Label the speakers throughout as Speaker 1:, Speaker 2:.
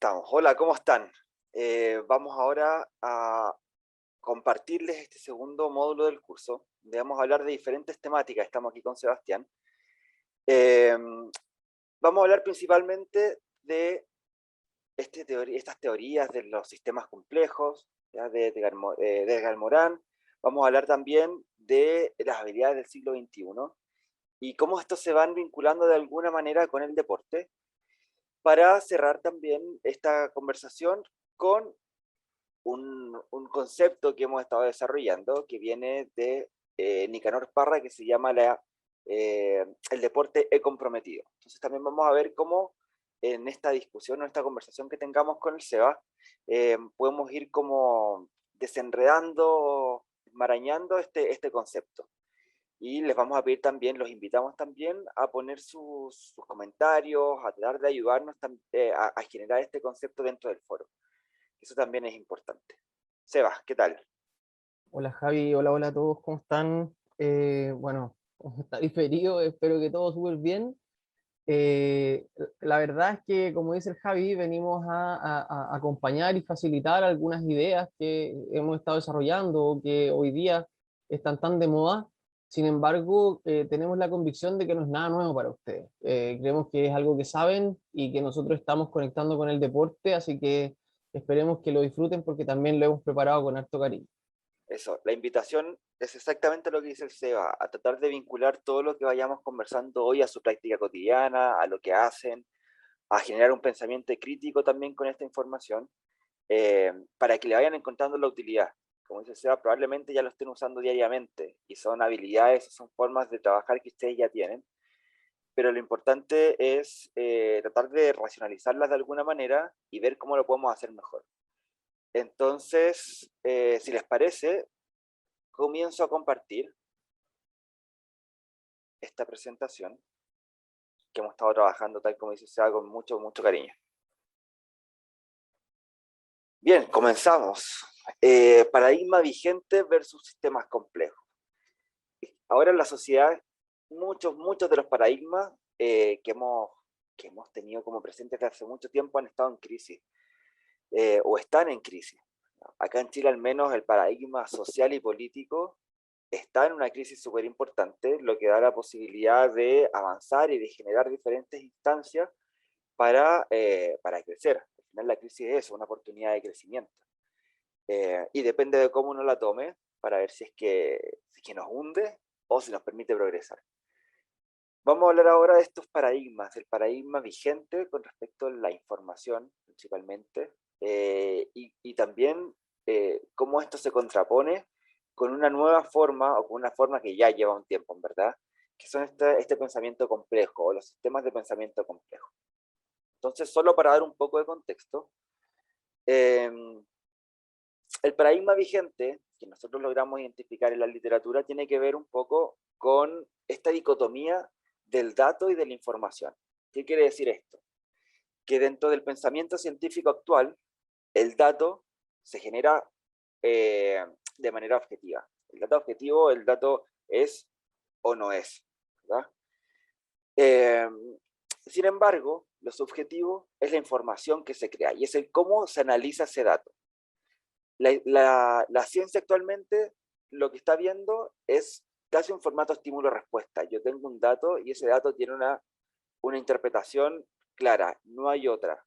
Speaker 1: Comenzamos. Hola, ¿cómo están? Vamos ahora a compartirles este segundo módulo del curso, donde vamos a hablar de diferentes temáticas. Estamos aquí con Sebastián. Eh, Vamos a hablar principalmente de estas teorías de los sistemas complejos, ¿ya? De Edgar Morin. Vamos a hablar también de las habilidades del siglo XXI y cómo estos se van vinculando de alguna manera con el deporte, para cerrar también esta conversación con un concepto que hemos estado desarrollando, que viene de Nicanor Parra, que se llama el deporte comprometido. Entonces también vamos a ver cómo en esta discusión, en esta conversación que tengamos con el Seba, podemos ir como desenredando, enmarañando este concepto. Y les vamos a pedir también, los invitamos también a poner sus comentarios, a tratar de ayudarnos a generar este concepto dentro del foro. Eso también es importante. Sebas, ¿qué tal?
Speaker 2: Hola Javi, hola a todos, ¿cómo están? Bueno, como está diferido, espero que todo súper bien. Eh, la verdad es que, como dice el Javi, venimos a acompañar y facilitar algunas ideas que hemos estado desarrollando o que hoy día están tan de moda. Sin embargo, tenemos la convicción de que no es nada nuevo para ustedes. Creemos que es algo que saben y que nosotros estamos conectando con el deporte, así que esperemos que lo disfruten porque también lo hemos preparado con harto cariño.
Speaker 1: Eso, la invitación es exactamente lo que dice el Seba, a tratar de vincular todo lo que vayamos conversando hoy a su práctica cotidiana, a lo que hacen, a generar un pensamiento crítico también con esta información, para que le vayan encontrando la utilidad. Como dice Seba, probablemente ya lo estén usando diariamente y son habilidades, son formas de trabajar que ustedes ya tienen, pero lo importante es tratar de racionalizarlas de alguna manera y ver cómo lo podemos hacer mejor. Entonces, si les parece, comienzo a compartir esta presentación que hemos estado trabajando, tal como dice Seba, con mucho cariño. Bien, comenzamos. Paradigma vigente versus sistemas complejos. Ahora en la sociedad, muchos de los paradigmas que hemos tenido como presentes desde hace mucho tiempo han estado en crisis, o están en crisis. Acá en Chile al menos el paradigma social y político está en una crisis súper importante, lo que da la posibilidad de avanzar y de generar diferentes instancias para crecer. Al final la crisis es eso, una oportunidad de crecimiento. Y depende de cómo uno la tome para ver si es que nos hunde o si nos permite progresar. Vamos a hablar ahora de estos paradigmas, el paradigma vigente con respecto a la información principalmente, y también cómo esto se contrapone con una nueva forma o con una forma que ya lleva un tiempo en verdad, que son este pensamiento complejo o los sistemas de pensamiento complejo. Entonces, solo para dar un poco de contexto, eh, el paradigma vigente que nosotros logramos identificar en la literatura tiene que ver un poco con esta dicotomía del dato y de la información. ¿Qué quiere decir esto? Que dentro del pensamiento científico actual, el dato se genera de manera objetiva. El dato objetivo, el dato es o no es, ¿verdad? Eh, Sin embargo, lo subjetivo es la información que se crea y es el cómo se analiza ese dato. La ciencia actualmente lo que está viendo es casi un formato estímulo-respuesta. Yo tengo un dato y ese dato tiene una interpretación clara, no hay otra,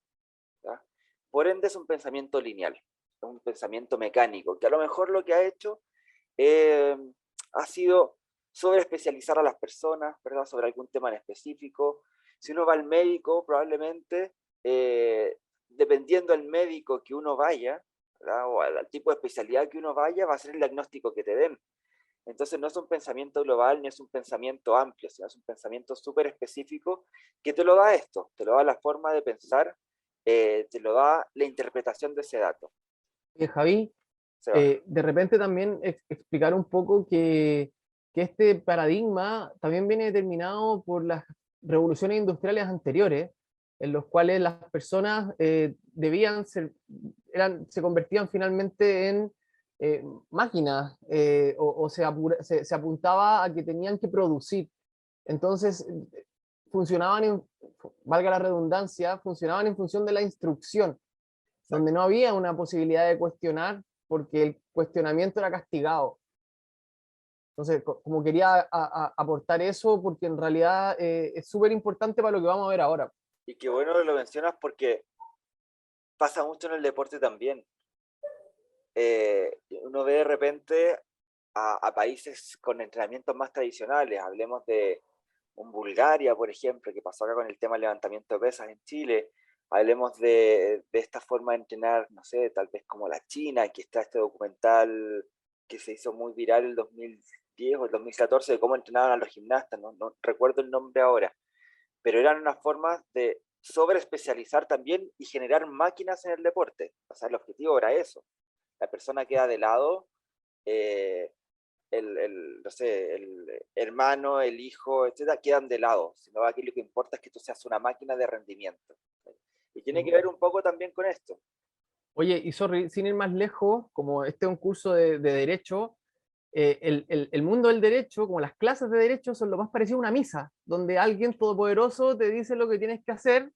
Speaker 1: ¿verdad? Por ende es un pensamiento lineal, es un pensamiento mecánico, que a lo mejor lo que ha hecho eh, ha sido sobre especializar a las personas, ¿verdad? Sobre algún tema en específico. Si uno va al médico, probablemente, dependiendo del médico que uno vaya, ¿verdad? O al tipo de especialidad que uno vaya, va a ser el diagnóstico que te den. Entonces no es un pensamiento global, ni es un pensamiento amplio, sino es un pensamiento súper específico que te lo da esto, te lo da la forma de pensar, te lo da la interpretación de ese dato.
Speaker 2: Javi,
Speaker 1: Se va.
Speaker 2: de repente también explicar un poco que este paradigma también viene determinado por las revoluciones industriales anteriores, en los cuales las personas debían ser, se convertían finalmente en máquinas, o se apuntaba a que tenían que producir. Entonces, funcionaban, valga la redundancia, funcionaban en función de la instrucción. donde no había una posibilidad de cuestionar porque el cuestionamiento era castigado. Entonces, como quería aportar eso, porque en realidad es súper importante para lo que vamos a ver ahora.
Speaker 1: Y qué bueno que lo mencionas porque pasa mucho en el deporte también. Uno ve de repente a países con entrenamientos más tradicionales, hablemos de un Bulgaria, por ejemplo, que pasó acá con el tema del levantamiento de pesas en Chile, hablemos de esta forma de entrenar, no sé, tal vez como la China, que está este documental que se hizo muy viral el 2010 o el 2014 de cómo entrenaban a los gimnastas, no recuerdo el nombre ahora, pero eran unas formas de sobreespecializar también y generar máquinas en el deporte. O sea, el objetivo era eso. La persona queda de lado, eh, no sé, el hermano, el hijo, etcétera, quedan de lado. Sino aquí lo que importa es que tú seas una máquina de rendimiento. Y tiene que ver un poco también con esto.
Speaker 2: Oye, y sorry, sin ir más lejos, como este es un curso de derecho, el mundo del derecho, como las clases de derecho, son lo más parecido a una misa, donde alguien todopoderoso te dice lo que tienes que hacer,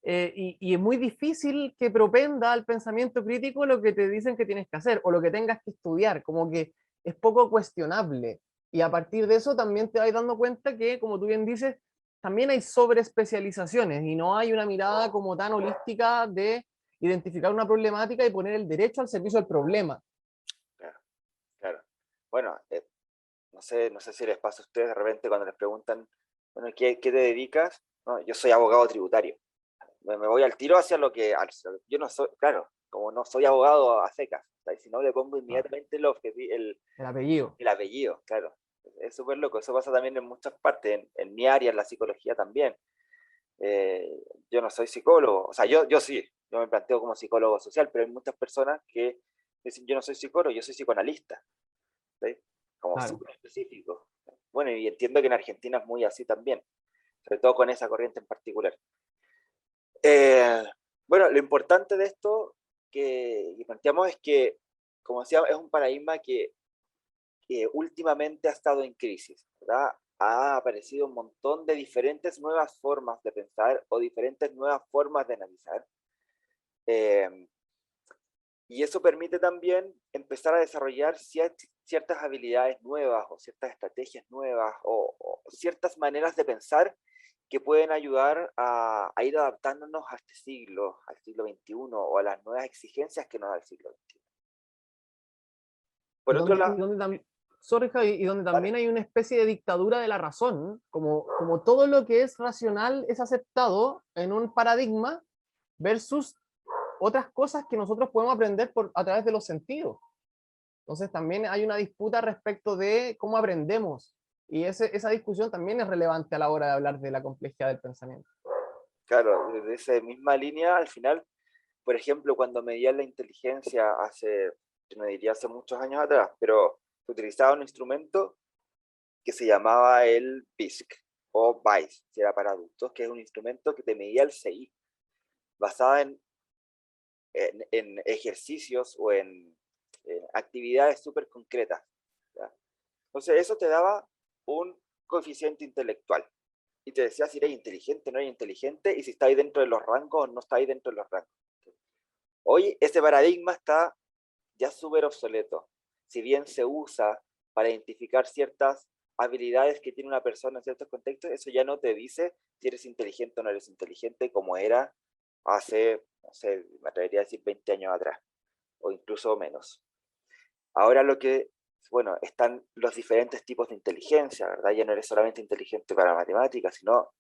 Speaker 2: y es muy difícil que propenda al pensamiento crítico lo que te dicen que tienes que hacer, o lo que tengas que estudiar, como que es poco cuestionable. Y a partir de eso también te vas dando cuenta que, como tú bien dices, también hay sobreespecializaciones, y no hay una mirada como tan holística de identificar una problemática y poner el derecho al servicio del problema.
Speaker 1: Claro, claro. Bueno, no sé si les pasa a ustedes de repente cuando les preguntan, bueno, ¿qué te dedicas? No, yo soy abogado tributario. Me voy al tiro hacia lo que... Yo no soy, claro, como no soy abogado a secas, ¿sabes? Si no le pongo
Speaker 2: Ah,
Speaker 1: inmediatamente
Speaker 2: el apellido.
Speaker 1: el apellido, claro. Es súper loco, eso pasa también en muchas partes, en mi área, en la psicología también. Yo no soy psicólogo, o sea, yo sí, yo me planteo como psicólogo social, pero hay muchas personas que dicen, yo no soy psicólogo, yo soy psicoanalista, ¿sí? Como
Speaker 2: Claro.
Speaker 1: súper específico. Bueno, y entiendo que en Argentina es muy así también, sobre todo con esa corriente en particular. Eh, bueno, lo importante de esto que planteamos es que, como decía, es un paradigma que últimamente ha estado en crisis, ¿verdad? Ha aparecido un montón de diferentes nuevas formas de pensar o diferentes nuevas formas de analizar. Eh, y eso permite también empezar a desarrollar ciertas habilidades nuevas o ciertas estrategias nuevas o ciertas maneras de pensar que pueden ayudar a ir adaptándonos a este siglo, al siglo XXI o a las nuevas exigencias que nos da el siglo XXI.
Speaker 2: Y
Speaker 1: Por otro lado,
Speaker 2: sorry, Javi, y donde
Speaker 1: ¿vale?
Speaker 2: también hay una especie de dictadura de la razón, como todo lo que es racional es aceptado en un paradigma versus otras cosas que nosotros podemos aprender a través de los sentidos. Entonces también hay una disputa respecto de cómo aprendemos, y esa discusión también es relevante a la hora de hablar de la complejidad del pensamiento.
Speaker 1: Claro, desde esa misma línea, al final, por ejemplo, cuando medían la inteligencia hace, yo no diría hace muchos años atrás, pero se utilizaba un instrumento que se llamaba el BISC o BICE, si era para adultos, que es un instrumento que te medía el CI, basada en ejercicios o en actividades súper concretas, ¿ya? Entonces eso te daba un coeficiente intelectual y te decía si eres inteligente o no eres inteligente y si estáis dentro de los rangos o no estáis dentro de los rangos. Hoy ese paradigma está ya súper obsoleto. Si bien se usa para identificar ciertas habilidades que tiene una persona en ciertos contextos, eso ya no te dice si eres inteligente o no eres inteligente como era hace, no sé, me atrevería a decir 20 años atrás, o incluso menos. Ahora bueno, están los diferentes tipos de inteligencia, ¿verdad? Ya no eres solamente inteligente para matemáticas, sino,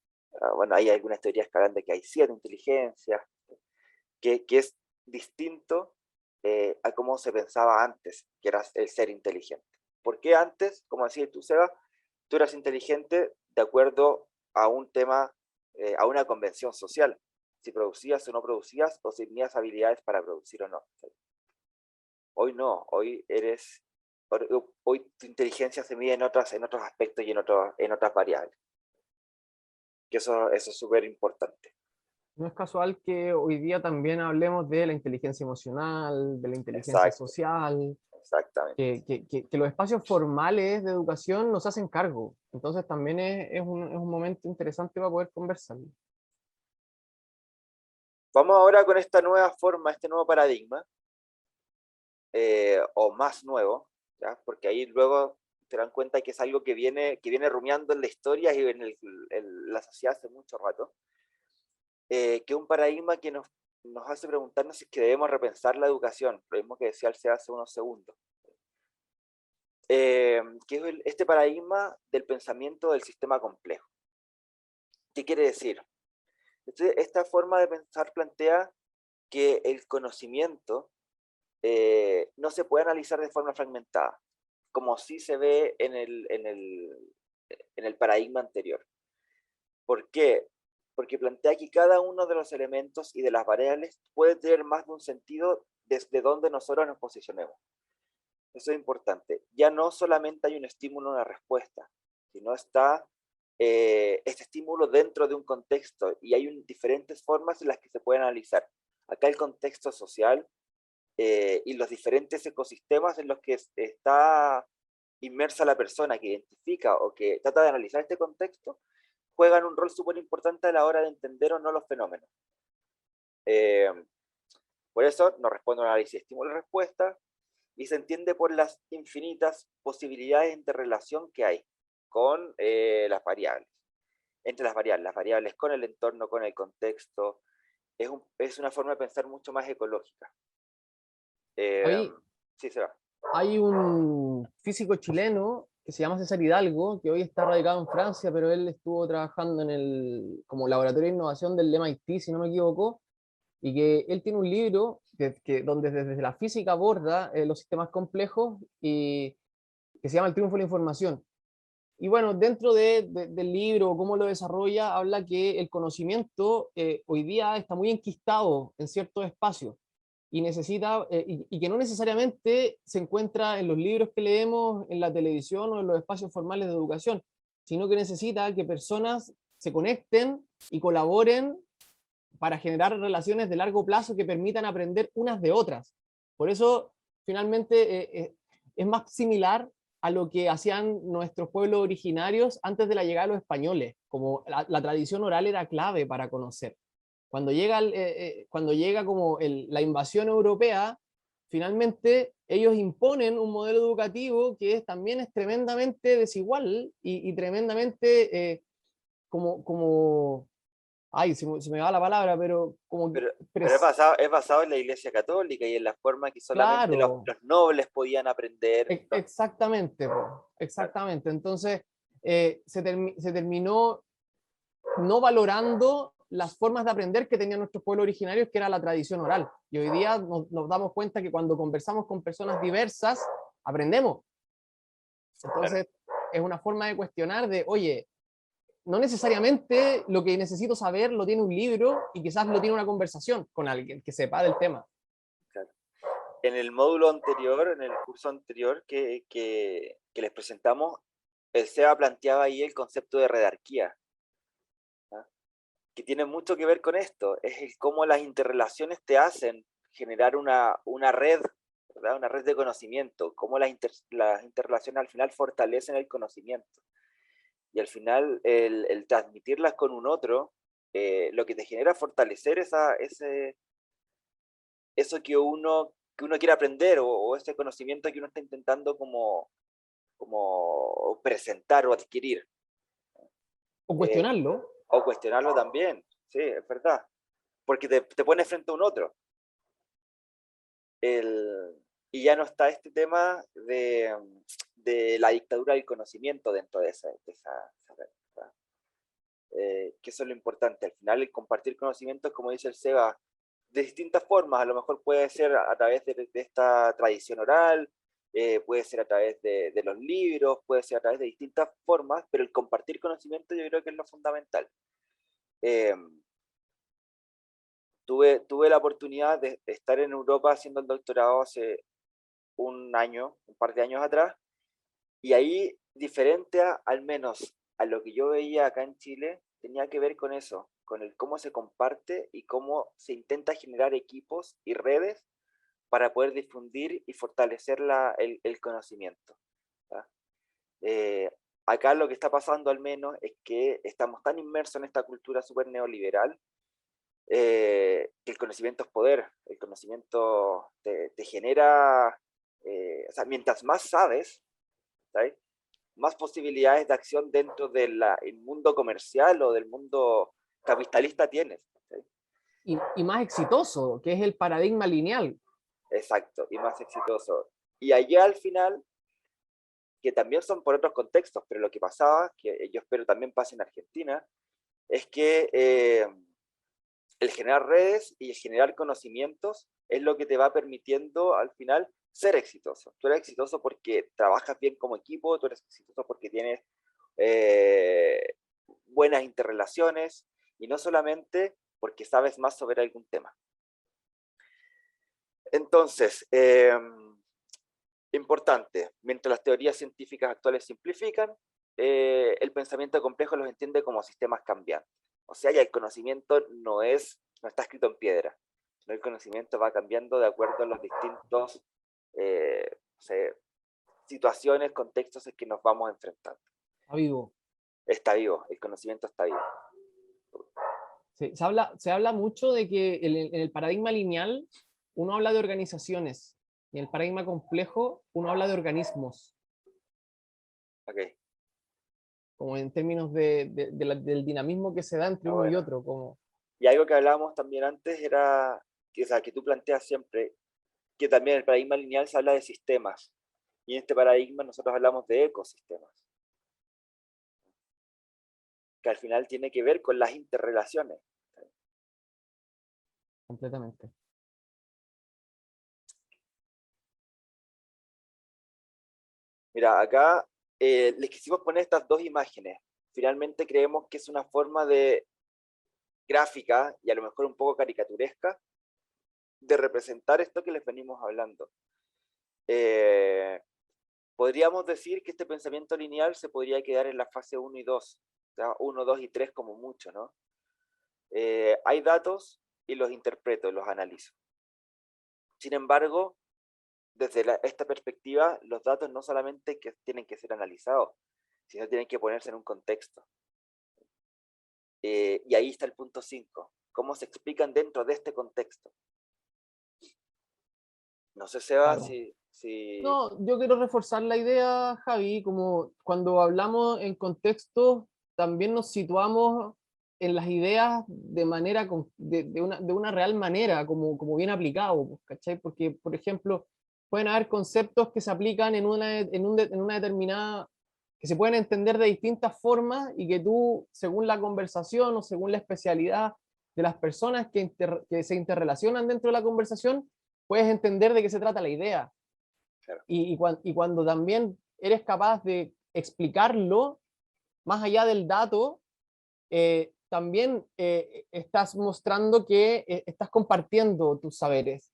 Speaker 1: bueno, hay algunas teorías que hablan de que hay 7 inteligencias, que es distinto a cómo se pensaba antes, que era el ser inteligente. ¿Por qué antes, como decías tú, Seba, tú eras inteligente de acuerdo a un tema, a una convención social? Si producías o no producías, o si tenías habilidades para producir o no. Hoy no, hoy tu inteligencia se mide en otros aspectos y en otras variables. Que eso es súper importante.
Speaker 2: No es casual que hoy día también hablemos de la inteligencia emocional, de la inteligencia
Speaker 1: Exacto,
Speaker 2: social,
Speaker 1: exactamente.
Speaker 2: que los espacios formales de educación nos hacen cargo. Entonces también es un momento interesante para poder conversar.
Speaker 1: Vamos ahora con esta nueva forma, este nuevo paradigma, o más nuevo, ¿ya? Porque ahí luego te dan cuenta que es algo que viene rumiando en la historia y en la sociedad hace mucho rato, que es un paradigma que nos hace preguntarnos si es que debemos repensar la educación, lo mismo que decía el Seba hace unos segundos. Que es este paradigma del pensamiento del sistema complejo. ¿Qué quiere decir? Esta forma de pensar plantea que el conocimiento no se puede analizar de forma fragmentada, como sí se ve en el paradigma anterior. ¿Por qué? Porque plantea que cada uno de los elementos y de las variables puede tener más de un sentido desde donde nosotros nos posicionemos. Eso es importante. Ya no solamente hay un estímulo, una respuesta, sino está este estímulo dentro de un contexto y hay diferentes formas en las que se puede analizar. Acá el contexto social y los diferentes ecosistemas en los que está inmersa la persona que identifica o que trata de analizar este contexto, juegan un rol súper importante a la hora de entender o no los fenómenos. Eh, por eso nos responde un análisis estímulo-respuesta, y se entiende por las infinitas posibilidades de relación que hay con las variables, entre las variables con el entorno, con el contexto. Es una forma de pensar mucho más ecológica. Eh,
Speaker 2: Hoy
Speaker 1: sí, se va.
Speaker 2: hay un físico chileno que se llama César Hidalgo, que hoy está radicado en Francia, pero él estuvo trabajando en como laboratorio de innovación del MIT, si no me equivoco, y que él tiene un libro donde desde la física aborda los sistemas complejos y que se llama El triunfo de la información. Y bueno, dentro del libro, cómo lo desarrolla, habla que el conocimiento hoy día está muy enquistado en ciertos espacios y necesita, y que no necesariamente se encuentra en los libros que leemos, en la televisión o en los espacios formales de educación, sino que necesita que personas se conecten y colaboren para generar relaciones de largo plazo que permitan aprender unas de otras. Por eso, finalmente, es más similar a lo que hacían nuestros pueblos originarios antes de la llegada de los españoles, como la tradición oral era clave para conocer. Cuando llega como la invasión europea, finalmente ellos imponen un modelo educativo que también es tremendamente desigual y tremendamente como ay, se me va la palabra, pero como,
Speaker 1: Pero es basado en la Iglesia Católica y en la forma que solamente
Speaker 2: claro,
Speaker 1: los nobles podían aprender.
Speaker 2: exactamente, po, exactamente. Entonces, se terminó no valorando las formas de aprender que tenían nuestros pueblos originarios, que era la tradición oral. Y hoy día nos damos cuenta que cuando conversamos con personas diversas, aprendemos.
Speaker 1: Claro.
Speaker 2: Entonces, es una forma de cuestionar de, oye, no necesariamente lo que necesito saber lo tiene un libro y quizás lo tiene una conversación con alguien que sepa del tema.
Speaker 1: Claro. En el módulo anterior, en el curso anterior que les presentamos, el SEBA planteaba ahí el concepto de redarquía, ¿ah? Que tiene mucho que ver con esto, es el cómo las interrelaciones te hacen generar una red, ¿verdad? Una red de conocimiento, cómo las interrelaciones al final fortalecen el conocimiento. Y al final el transmitirlas con un otro, lo que te genera es fortalecer eso que uno quiere aprender o ese conocimiento que uno está intentando como presentar o adquirir.
Speaker 2: O
Speaker 1: Eh,
Speaker 2: cuestionarlo.
Speaker 1: o cuestionarlo también, sí, es verdad. Porque te pones frente a un otro. Y ya no está este tema de la dictadura del conocimiento dentro de esa red, ¿verdad? Que eso es lo importante. Al final, el compartir conocimientos, como dice el Seba, de distintas formas. A lo mejor puede ser a través de esta tradición oral, puede ser a través de los libros, puede ser a través de distintas formas, pero el compartir conocimiento yo creo que es lo fundamental. Eh, tuve la oportunidad de estar en Europa haciendo el doctorado hace un par de años atrás, y ahí, diferente al menos a lo que yo veía acá en Chile, tenía que ver con eso, con el cómo se comparte y cómo se intenta generar equipos y redes para poder difundir y fortalecer el conocimiento, ¿tá? Eh, Acá lo que está pasando al menos es que estamos tan inmersos en esta cultura súper neoliberal que el conocimiento es poder, el conocimiento te genera, o sea, mientras más sabes, ¿sabes?, más posibilidades de acción dentro del mundo comercial o del mundo capitalista tienes. ¿Sí?
Speaker 2: Y más exitoso, que es el paradigma lineal.
Speaker 1: Exacto, y más exitoso. Y allá al final, que también son por otros contextos, pero lo que pasaba, que yo espero también pase en Argentina, es que el generar redes y el generar conocimientos es lo que te va permitiendo al final ser exitoso. Tú eres exitoso porque trabajas bien como equipo, tú eres exitoso porque tienes buenas interrelaciones y no solamente porque sabes más sobre algún tema. Entonces, importante, mientras las teorías científicas actuales simplifican, el pensamiento complejo los entiende como sistemas cambiantes. O sea, ya el conocimiento no está escrito en piedra, sino el conocimiento va cambiando de acuerdo a los distintos situaciones, contextos en que nos vamos enfrentando.
Speaker 2: Está vivo.
Speaker 1: Está vivo, el conocimiento está vivo.
Speaker 2: Sí, se habla mucho de que en el paradigma lineal uno habla de organizaciones y en el paradigma complejo uno habla de organismos.
Speaker 1: Okay.
Speaker 2: Como en términos del dinamismo que se da entre uno y otro. Como...
Speaker 1: Y algo que hablábamos también antes era, que, o sea, que tú planteas siempre, que también en el paradigma lineal se habla de sistemas. Y en este paradigma nosotros hablamos de ecosistemas. Que al final tiene que ver con las interrelaciones.
Speaker 2: Completamente.
Speaker 1: Mira, acá les quisimos poner estas dos imágenes. Finalmente creemos que es una forma de gráfica y a lo mejor un poco caricaturesca de representar esto que les venimos hablando. Podríamos decir que este pensamiento lineal se podría quedar en la fase 1 y 2, o sea, 1, 2 y 3 como mucho, ¿no? Hay datos y los interpreto, los analizo. Sin embargo, desde esta perspectiva, los datos no solamente tienen que ser analizados, sino tienen que ponerse en un contexto. Y ahí está el punto 5, cómo se explican dentro de este contexto. No sé, Seba,
Speaker 2: Claro.
Speaker 1: si...
Speaker 2: No, yo quiero reforzar la idea, Javi, como cuando hablamos en contexto, también nos situamos en las ideas de manera, de una real manera, como bien aplicado, ¿cachai? Porque, por ejemplo, pueden haber conceptos que se aplican en una determinada, que se pueden entender de distintas formas y que tú, según la conversación o según la especialidad de las personas que se interrelacionan dentro de la conversación, puedes entender de qué se trata la idea.
Speaker 1: Claro.
Speaker 2: Y cuando también eres capaz de explicarlo más allá del dato, también estás mostrando que estás compartiendo tus saberes.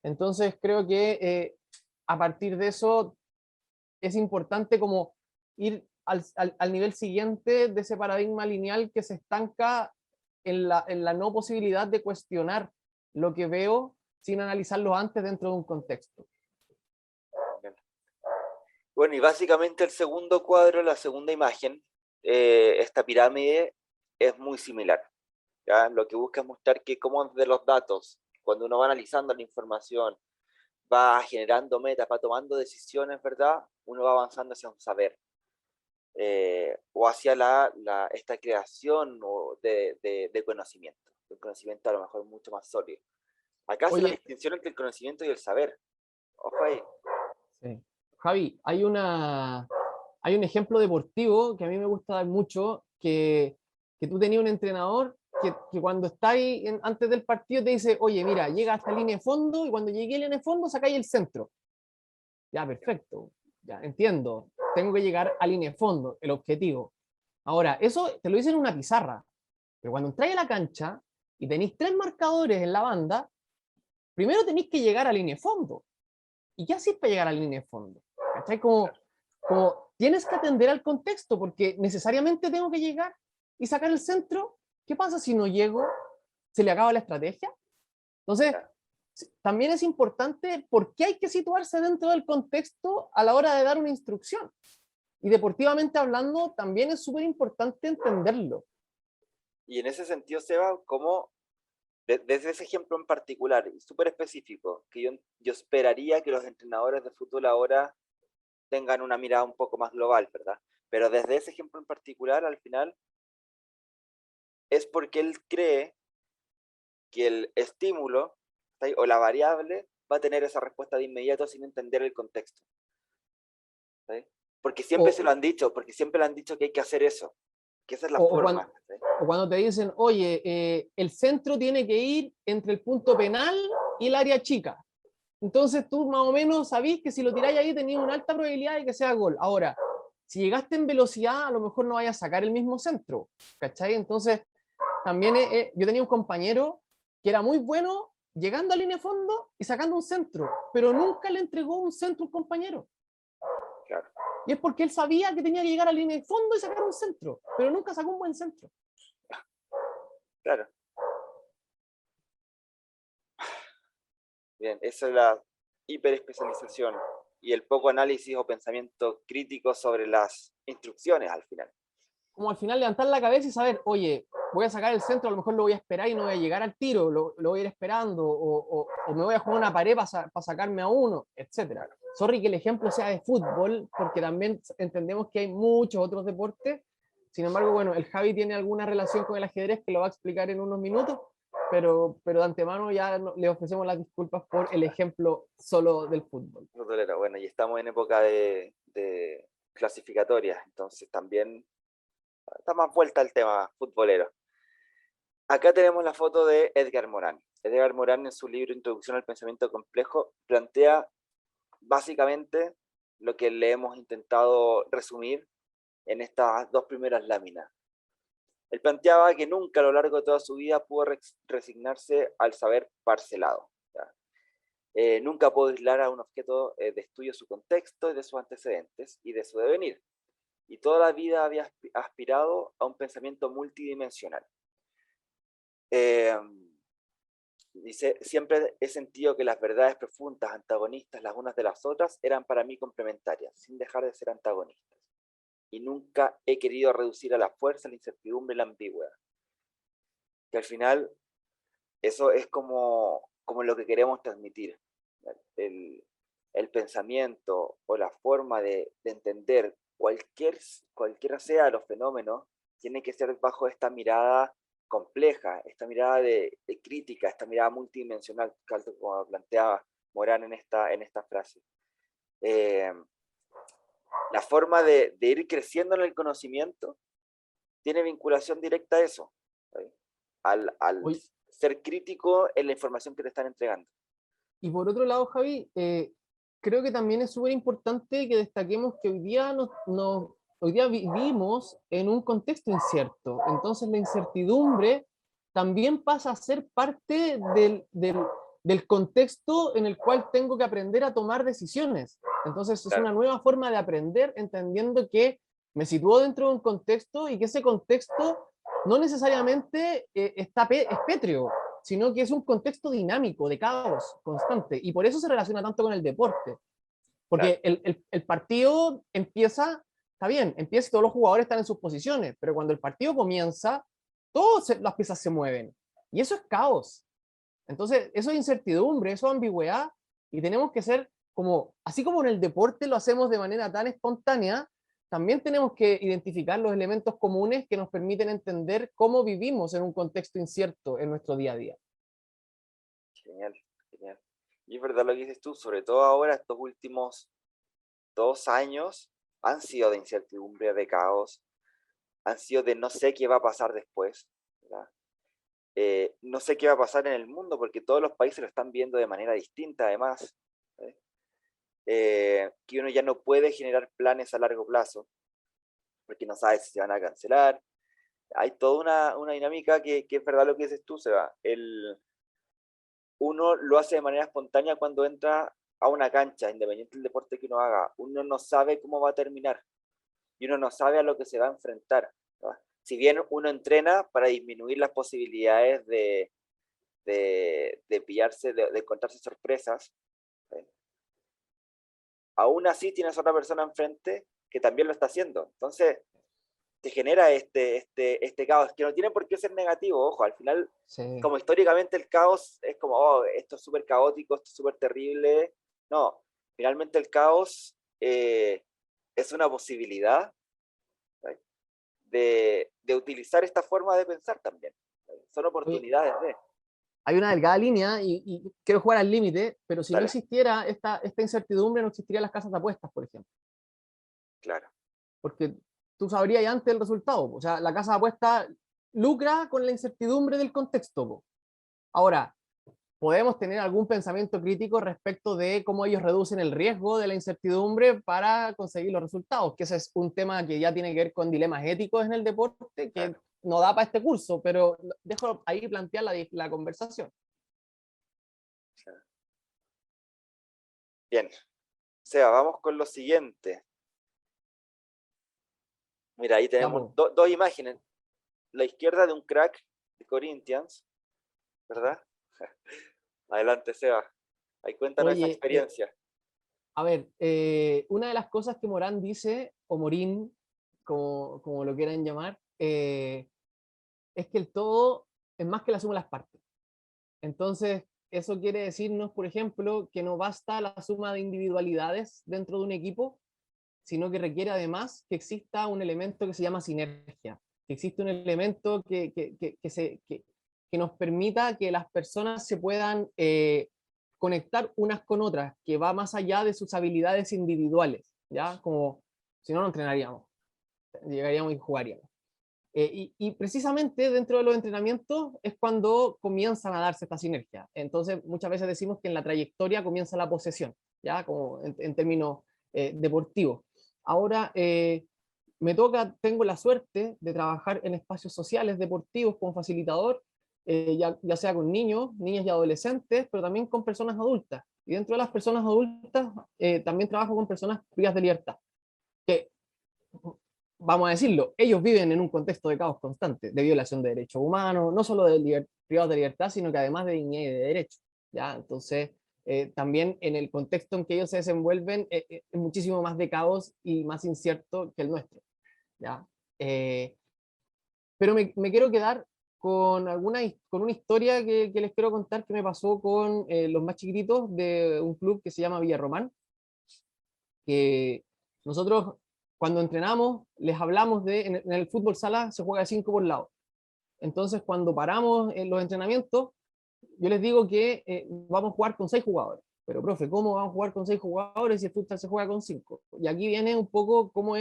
Speaker 2: Entonces creo que a partir de eso es importante como ir al nivel siguiente de ese paradigma lineal que se estanca en la no posibilidad de cuestionar lo que veo sin analizarlo antes dentro de un contexto.
Speaker 1: Bueno, y básicamente el segundo cuadro, la segunda imagen, esta pirámide es muy similar. ¿Ya? Lo que busca es mostrar que cómo desde los datos, cuando uno va analizando la información, va generando metas, va tomando decisiones, ¿verdad? Uno va avanzando hacia un saber. O hacia esta creación de conocimiento. Un conocimiento a lo mejor mucho más sólido. Acá hace la
Speaker 2: Oye,
Speaker 1: distinción entre el conocimiento y el saber. Ojo ahí.
Speaker 2: sí. Javi, hay un ejemplo deportivo que a mí me gusta dar mucho, que tú tenías un entrenador que cuando está ahí antes del partido te dice, oye, mira, llega hasta la línea de fondo y cuando llegue a la línea de fondo sacáis el centro. Ya, perfecto, ya entiendo. Tengo que llegar a línea de fondo, el objetivo. Ahora, eso te lo dicen en una pizarra, pero cuando entráis a la cancha y tenéis 3 marcadores en la banda, primero tenéis que llegar a línea de fondo. ¿Y qué haces para llegar a la línea de fondo? ¿Cachai? Como tienes que atender al contexto, porque necesariamente tengo que llegar y sacar el centro. ¿Qué pasa si no llego? ¿Se le acaba la estrategia? Entonces, también es importante por qué hay que situarse dentro del contexto a la hora de dar una instrucción. Y deportivamente hablando, también es súper importante entenderlo.
Speaker 1: Y en ese sentido, Seba, ¿cómo desde ese ejemplo en particular, y súper específico, que yo esperaría que los entrenadores de fútbol ahora tengan una mirada un poco más global, ¿verdad? Pero desde ese ejemplo en particular, al final, es porque él cree que el estímulo, ¿sí?, o la variable va a tener esa respuesta de inmediato sin entender el contexto. ¿Sí? Porque siempre se lo han dicho, porque siempre le han dicho que hay que hacer eso, que esa es la forma. ¿Sí?
Speaker 2: O cuando te dicen, oye, el centro tiene que ir entre el punto penal y el área chica. Entonces tú más o menos sabís que si lo tiráis ahí tenías una alta probabilidad de que sea gol. Ahora, si llegaste en velocidad, a lo mejor no vayas a sacar el mismo centro, ¿cachai? Entonces, también yo tenía un compañero que era muy bueno llegando a línea de fondo y sacando un centro, pero nunca le entregó un centro a un compañero.
Speaker 1: Claro.
Speaker 2: Y es porque él sabía que tenía que llegar a línea de fondo y sacar un centro, pero nunca sacó un buen centro.
Speaker 1: Claro. Bien, esa es la hiperespecialización y el poco análisis o pensamiento crítico sobre las instrucciones al final.
Speaker 2: Como al final levantar la cabeza y saber, oye, voy a sacar el centro, a lo mejor lo voy a esperar y no voy a llegar al tiro, lo voy a ir esperando, o me voy a jugar una pared para sacarme a uno, etc. Sorry que el ejemplo sea de fútbol, porque también entendemos que hay muchos otros deportes. Sin embargo, bueno, el Javi tiene alguna relación con el ajedrez que lo va a explicar en unos minutos, pero de antemano ya le ofrecemos las disculpas por el ejemplo solo del fútbol.
Speaker 1: Bueno, y estamos en época de clasificatorias, entonces también está más vuelta el tema futbolero. Acá tenemos la foto de Edgar Morin. Edgar Morin, en su libro Introducción al Pensamiento Complejo, plantea básicamente lo que le hemos intentado resumir en estas dos primeras láminas. Él planteaba que nunca a lo largo de toda su vida pudo resignarse al saber parcelado. Nunca pudo aislar a un objeto de estudio su contexto y de sus antecedentes y de su devenir. Y toda la vida había aspirado a un pensamiento multidimensional. Dice, siempre he sentido que las verdades profundas, antagonistas las unas de las otras, eran para mí complementarias, sin dejar de ser antagonistas. Y nunca he querido reducir a la fuerza, la incertidumbre y la ambigüedad. Que al final, eso es como lo que queremos transmitir. El pensamiento o la forma de entender cualquiera sea los fenómenos, tiene que ser bajo esta mirada compleja, esta mirada de crítica, esta mirada multidimensional, como planteaba Morán en esta frase. La forma de ir creciendo en el conocimiento tiene vinculación directa a eso, ¿sí? Al ser crítico en la información que te están entregando.
Speaker 2: Y por otro lado, Javi, creo que también es súper importante que destaquemos que hoy día vivimos en un contexto incierto. Entonces la incertidumbre también pasa a ser parte del contexto en el cual tengo que aprender a tomar decisiones. Entonces es una nueva forma de aprender, entendiendo que me sitúo dentro de un contexto y que ese contexto no necesariamente es pétreo, sino que es un contexto dinámico, de caos constante, y por eso se relaciona tanto con el deporte. Porque el partido empieza, está bien, empieza y todos los jugadores están en sus posiciones, pero cuando el partido comienza, todas las piezas se mueven, y eso es caos. Entonces, eso es incertidumbre, eso es ambigüedad, y tenemos que ser como, así como en el deporte lo hacemos de manera tan espontánea, también tenemos que identificar los elementos comunes que nos permiten entender cómo vivimos en un contexto incierto en nuestro día a día.
Speaker 1: Genial, genial. Y es verdad lo que dices tú, sobre todo ahora, estos últimos 2 años han sido de incertidumbre, de caos, han sido de no sé qué va a pasar después, ¿verdad? No sé qué va a pasar en el mundo, porque todos los países lo están viendo de manera distinta, además. Que uno ya no puede generar planes a largo plazo, porque no sabe si se van a cancelar. Hay toda una dinámica que es verdad lo que dices tú, Seba. Uno lo hace de manera espontánea cuando entra a una cancha, independiente del deporte que uno haga. Uno no sabe cómo va a terminar y uno no sabe a lo que se va a enfrentar, ¿verdad? Si bien uno entrena para disminuir las posibilidades de pillarse, de encontrarse sorpresas, ¿sí? Aún así tienes a otra persona enfrente que también lo está haciendo. Entonces, que genera este caos, que no tiene por qué ser negativo, ojo, al final,
Speaker 2: Sí.
Speaker 1: como históricamente el caos es como, oh, esto es súper caótico, esto es súper terrible. No, finalmente el caos es una posibilidad, ¿right? de utilizar esta forma de pensar también. ¿Right? Son
Speaker 2: Oye,
Speaker 1: oportunidades de...
Speaker 2: hay una delgada línea y quiero jugar al límite, pero si no
Speaker 1: Dale,
Speaker 2: existiera esta incertidumbre, no existirían las casas de apuestas, por ejemplo.
Speaker 1: claro.
Speaker 2: Porque tú sabrías ya antes el resultado. O sea, la casa de apuestas lucra con la incertidumbre del contexto. Po. Ahora, podemos tener algún pensamiento crítico respecto de cómo ellos reducen el riesgo de la incertidumbre para conseguir los resultados, que ese es un tema que ya tiene que ver con dilemas éticos en el deporte, que
Speaker 1: Claro.
Speaker 2: no da para este curso, pero dejo ahí plantear la conversación.
Speaker 1: Claro. Bien, Seba, vamos con lo siguiente. Mira, ahí
Speaker 2: Ya,
Speaker 1: tenemos
Speaker 2: po.
Speaker 1: dos imágenes. La izquierda de un crack de Corinthians, ¿verdad? Adelante, Seba. Ahí cuéntanos esa
Speaker 2: Oye,
Speaker 1: experiencia.
Speaker 2: a ver, una de las cosas que Morán dice, o Morín, como lo quieran llamar, es que el todo es más que la suma de las partes. Entonces, eso quiere decirnos, por ejemplo, que no basta la suma de individualidades dentro de un equipo, sino que requiere además que exista un elemento que se llama sinergia, que existe un elemento que nos permita que las personas se puedan conectar unas con otras, que va más allá de sus habilidades individuales, ¿ya? Como si no, no entrenaríamos, llegaríamos y jugaríamos. Y precisamente dentro de los entrenamientos es cuando comienzan a darse esta sinergia. Entonces, muchas veces decimos que en la trayectoria comienza la posesión, ¿ya? Como en términos deportivos. Ahora, tengo la suerte de trabajar en espacios sociales deportivos como facilitador, ya sea con niños, niñas y adolescentes, pero también con personas adultas. Y dentro de las personas adultas, también trabajo con personas privadas de libertad, que vamos a decirlo, ellos viven en un contexto de caos constante, de violación de derechos humanos, no solo de privados de libertad, sino que además de dignidad y de derechos. ¿Ya? Entonces, también en el contexto en que ellos se desenvuelven, es muchísimo más de caos y más incierto que el nuestro. ¿Ya? Eh, pero me quiero quedar con una historia que les quiero contar que me pasó con los más chiquititos de un club que se llama Villarromán, que nosotros cuando entrenamos les hablamos en el fútbol sala se juega 5 por lado. Entonces cuando paramos en los entrenamientos, yo les digo que vamos a jugar con 6 jugadores. Pero profe, ¿cómo vamos a jugar con 6 jugadores si el fútbol se juega con 5? Y aquí viene un poco como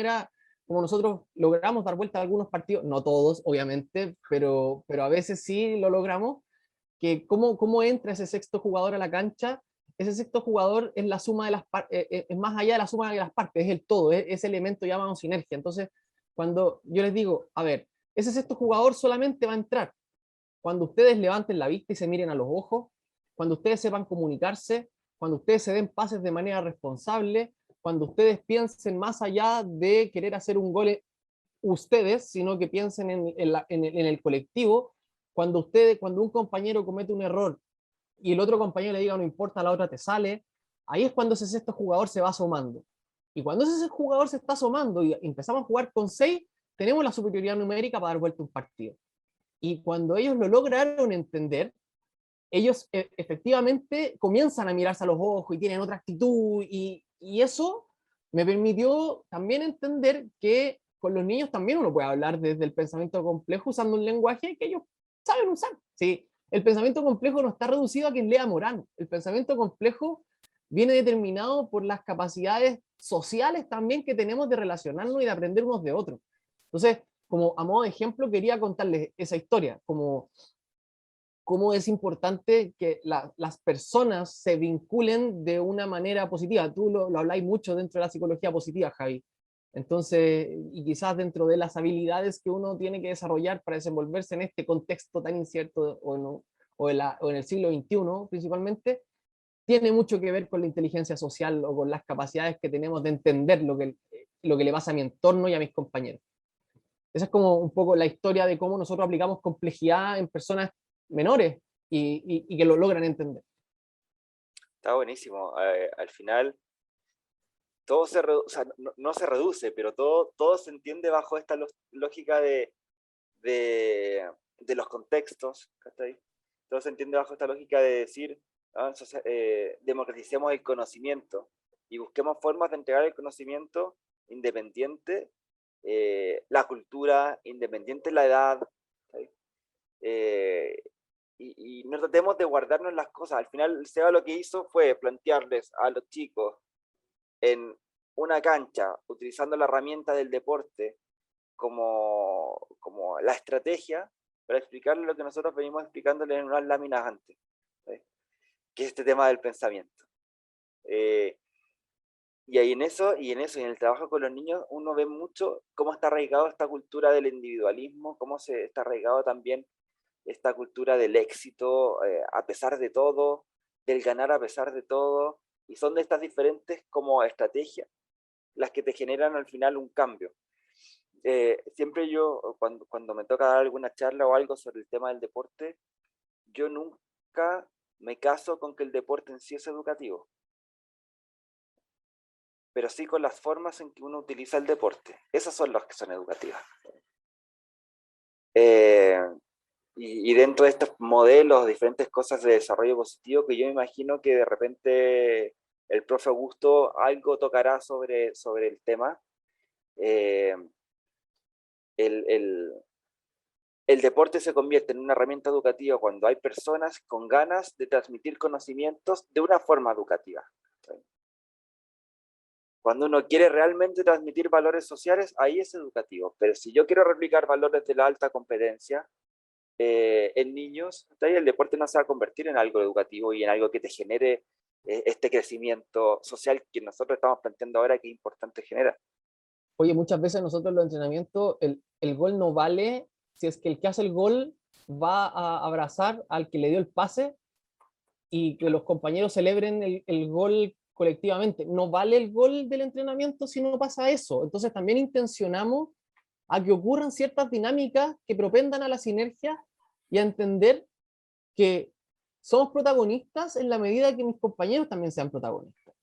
Speaker 2: nosotros logramos dar vuelta a algunos partidos, no todos, obviamente, pero a veces sí lo logramos, que cómo entra ese sexto jugador a la cancha. Ese sexto jugador es la suma de las es más allá de la suma de las partes, es el todo, es ese elemento llamado sinergia. Entonces, cuando yo les digo, a ver, ese sexto jugador solamente va a entrar cuando ustedes levanten la vista y se miren a los ojos, cuando ustedes sepan comunicarse, cuando ustedes se den pases de manera responsable, cuando ustedes piensen más allá de querer hacer un gol ustedes, sino que piensen en el colectivo, cuando un compañero comete un error y el otro compañero le diga no importa, la otra te sale, ahí es cuando ese sexto jugador se va asomando. Y cuando ese jugador se está asomando y empezamos a jugar con 6, tenemos la superioridad numérica para dar vuelta un partido. Y cuando ellos lo lograron entender, ellos efectivamente comienzan a mirarse a los ojos y tienen otra actitud y eso me permitió también entender que con los niños también uno puede hablar desde el pensamiento complejo usando un lenguaje que ellos saben usar. ¿Sí? El pensamiento complejo no está reducido a quien lea Morán. El pensamiento complejo viene determinado por las capacidades sociales también que tenemos de relacionarnos y de aprender unos de otros. Entonces, como a modo de ejemplo, quería contarles esa historia, como cómo es importante que las personas se vinculen de una manera positiva. Tú lo habláis mucho dentro de la psicología positiva, Javi. Entonces, y quizás dentro de las habilidades que uno tiene que desarrollar para desenvolverse en este contexto tan incierto o en el siglo XXI principalmente, tiene mucho que ver con la inteligencia social o con las capacidades que tenemos de entender lo que le pasa a mi entorno y a mis compañeros. Esa es como un poco la historia de cómo nosotros aplicamos complejidad en personas menores y que lo logran entender.
Speaker 1: Está buenísimo. Al final, todo o sea, no se reduce, pero todo se entiende bajo esta lógica de los contextos, ¿cachai? Todo se entiende bajo esta lógica de decir, ¿no? Democraticemos el conocimiento y busquemos formas de entregar el conocimiento independiente, la cultura, independiente la edad, ¿sí? Y no tratemos de guardarnos las cosas. Al final, el SEBA lo que hizo fue plantearles a los chicos en una cancha, utilizando la herramienta del deporte como la estrategia, para explicarles lo que nosotros venimos explicándoles en unas láminas antes, ¿sí? Que es este tema del pensamiento. Y en el trabajo con los niños, uno ve mucho cómo está arraigado esta cultura del individualismo, cómo se está arraigado también esta cultura del éxito a pesar de todo, del ganar a pesar de todo, y son de estas diferentes como estrategias las que te generan al final un cambio. Siempre yo, cuando me toca dar alguna charla o algo sobre el tema del deporte, yo nunca me caso con que el deporte en sí es educativo, pero sí con las formas en que uno utiliza el deporte. Esas son las que son educativas. Y dentro de estos modelos, diferentes cosas de desarrollo positivo, que yo me imagino que de repente el profe Augusto algo tocará sobre el tema. El deporte se convierte en una herramienta educativa cuando hay personas con ganas de transmitir conocimientos de una forma educativa. Cuando uno quiere realmente transmitir valores sociales, ahí es educativo. Pero si yo quiero replicar valores de la alta competencia en niños, el deporte no se va a convertir en algo educativo y en algo que te genere este crecimiento social que nosotros estamos planteando ahora que es importante generar.
Speaker 2: Oye, muchas veces nosotros en los entrenamientos el gol no vale si es que el que hace el gol va a abrazar al que le dio el pase y que los compañeros celebren el gol colectivamente. No vale el gol del entrenamiento si no pasa eso. Entonces también intencionamos a que ocurran ciertas dinámicas que propendan a la sinergia y a entender que somos protagonistas en la medida que mis compañeros también sean protagonistas.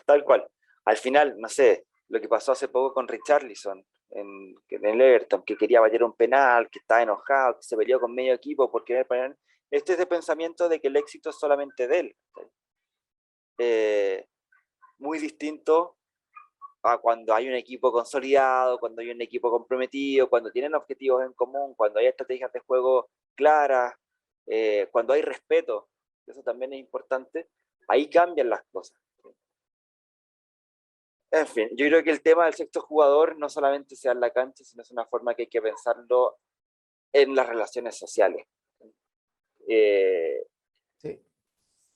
Speaker 1: Tal cual. Al final, no sé, lo que pasó hace poco con Richarlison en el Everton, que quería bater un penal, que estaba enojado, que se peleó con medio equipo por querer penal. Este es de pensamiento de que el éxito es solamente de él. Muy distinto a cuando hay un equipo consolidado, cuando hay un equipo comprometido, cuando tienen objetivos en común, cuando hay estrategias de juego claras, cuando hay respeto, eso también es importante, ahí cambian las cosas. En fin, yo creo que el tema del sexto jugador no solamente sea en la cancha, sino es una forma que hay que pensarlo en las relaciones sociales.
Speaker 2: Sí.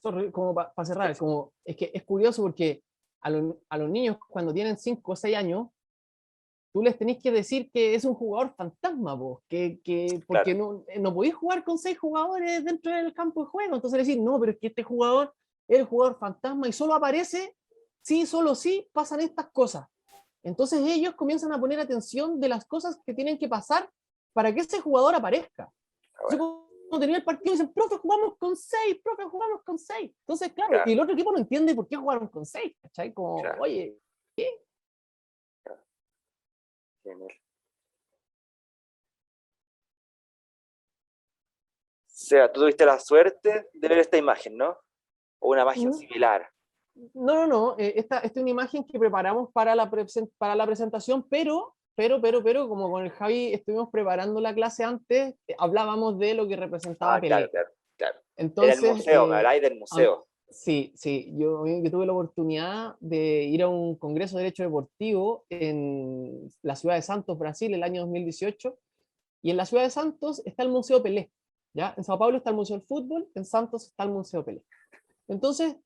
Speaker 2: Como para cerrar, como, es que es curioso porque a los niños cuando tienen 5 o 6 años, tú les tenés que decir que es un jugador fantasma, vos, porque
Speaker 1: Claro.
Speaker 2: no podéis jugar con 6 jugadores dentro del campo de juego. Entonces decir, no, pero es que este jugador es el jugador fantasma y solo aparece, sí, solo sí pasan estas cosas. Entonces ellos comienzan a poner atención de las cosas que tienen que pasar para que ese jugador aparezca. Entonces, cuando termina el partido dicen, profe, jugamos con 6, profe, jugamos con 6. Entonces, claro, y el otro equipo no entiende por qué jugaron con 6, ¿cachai? Como, oye, ¿qué?
Speaker 1: Genial. O sea, tú tuviste la suerte de ver esta imagen, ¿no? O una imagen similar.
Speaker 2: No. Esta es una imagen que preparamos para la presentación, pero, como con el Javi estuvimos preparando la clase antes, hablábamos de lo que representaba
Speaker 1: Claro.
Speaker 2: Pelé.
Speaker 1: Era el
Speaker 2: Entonces,
Speaker 1: museo, me habláis del museo.
Speaker 2: sí, yo tuve la oportunidad de ir a un congreso de Derecho Deportivo en la ciudad de Santos, Brasil, el año 2018, y en la ciudad de Santos está el Museo Pelé, ¿ya? En Sao Paulo está el Museo del Fútbol, en Santos está el Museo Pelé. Entonces,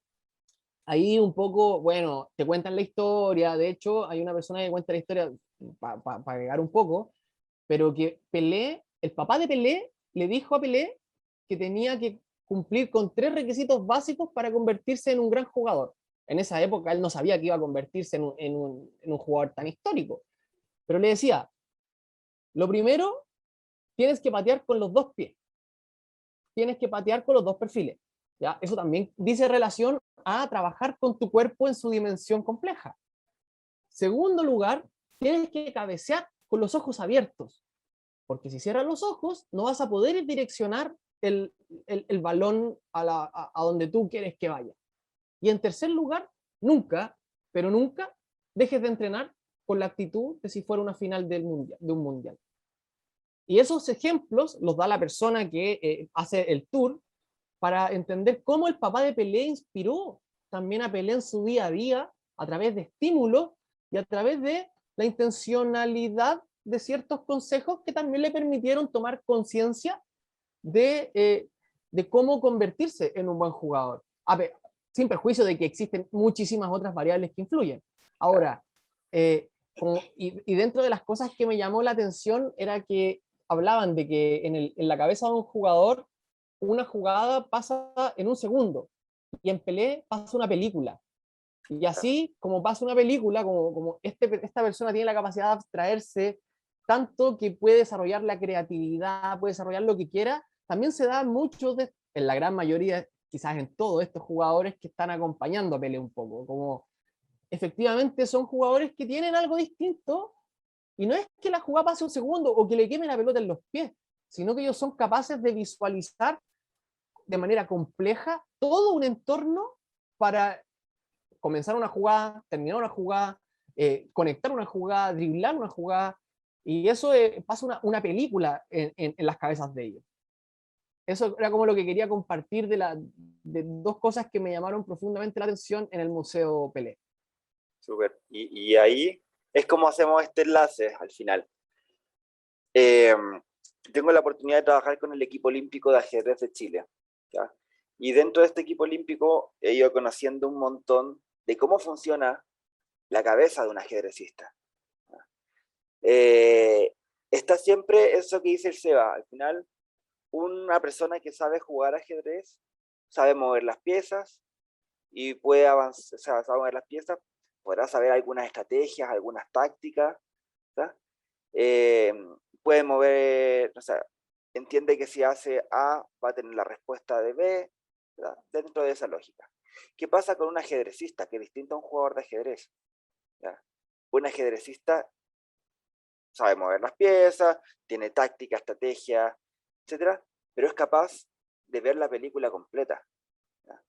Speaker 2: ahí un poco, bueno, te cuentan la historia, de hecho, hay una persona que cuenta la historia para agregar un poco, pero que Pelé, el papá de Pelé, le dijo a Pelé que tenía que cumplir con 3 requisitos básicos para convertirse en un gran jugador. En esa época él no sabía que iba a convertirse en un jugador tan histórico, pero le decía, lo primero, tienes que patear con los 2 pies, tienes que patear con los 2 perfiles. ¿Ya? Eso también dice relación a trabajar con tu cuerpo en su dimensión compleja. Segundo lugar, tienes que cabecear con los ojos abiertos, porque si cierras los ojos no vas a poder direccionar el balón a donde tú quieres que vaya. Y en tercer lugar, nunca, pero nunca, dejes de entrenar con la actitud de si fuera una final de un mundial. Y esos ejemplos los da la persona que hace el tour para entender cómo el papá de Pelé inspiró también a Pelé en su día a día a través de estímulos y a través de la intencionalidad de ciertos consejos que también le permitieron tomar conciencia de cómo convertirse en un buen jugador, sin perjuicio de que existen muchísimas otras variables que influyen. Ahora, y dentro de las cosas que me llamó la atención era que hablaban de que en la cabeza de un jugador una jugada pasa en un segundo, y en Pelé pasa una película. Y así como pasa una película, como esta persona tiene la capacidad de abstraerse tanto que puede desarrollar la creatividad, puede desarrollar lo que quiera, también se da mucho, en la gran mayoría, quizás en todos estos jugadores que están acompañando a Pelé un poco, como efectivamente son jugadores que tienen algo distinto, y no es que la jugada pase un segundo o que le queme la pelota en los pies, sino que ellos son capaces de visualizar de manera compleja todo un entorno para comenzar una jugada, terminar una jugada, conectar una jugada, driblar una jugada, y eso pasa una película en las cabezas de ellos. Eso era como lo que quería compartir de dos cosas que me llamaron profundamente la atención en el Museo Pelé.
Speaker 1: Súper. Y ahí es como hacemos este enlace al final. Tengo la oportunidad de trabajar con el equipo olímpico de ajedrez de Chile, ¿ya? Y dentro de este equipo olímpico he ido conociendo un montón de cómo funciona la cabeza de un ajedrecista. Está siempre eso que dice el Seba, al final una persona que sabe jugar ajedrez, sabe mover las piezas y puede avanzar, o sea, sabe mover las piezas, podrá saber algunas estrategias, algunas tácticas, ¿tá? Puede mover, o sea, entiende que si hace A va a tener la respuesta de B, ¿verdad? Dentro de esa lógica. ¿Qué pasa con un ajedrecista que es distinto a un jugador de ajedrez? ¿Ya? Un ajedrecista sabe mover las piezas, tiene táctica, estrategia, etcétera, pero es capaz de ver la película completa, ¿ya?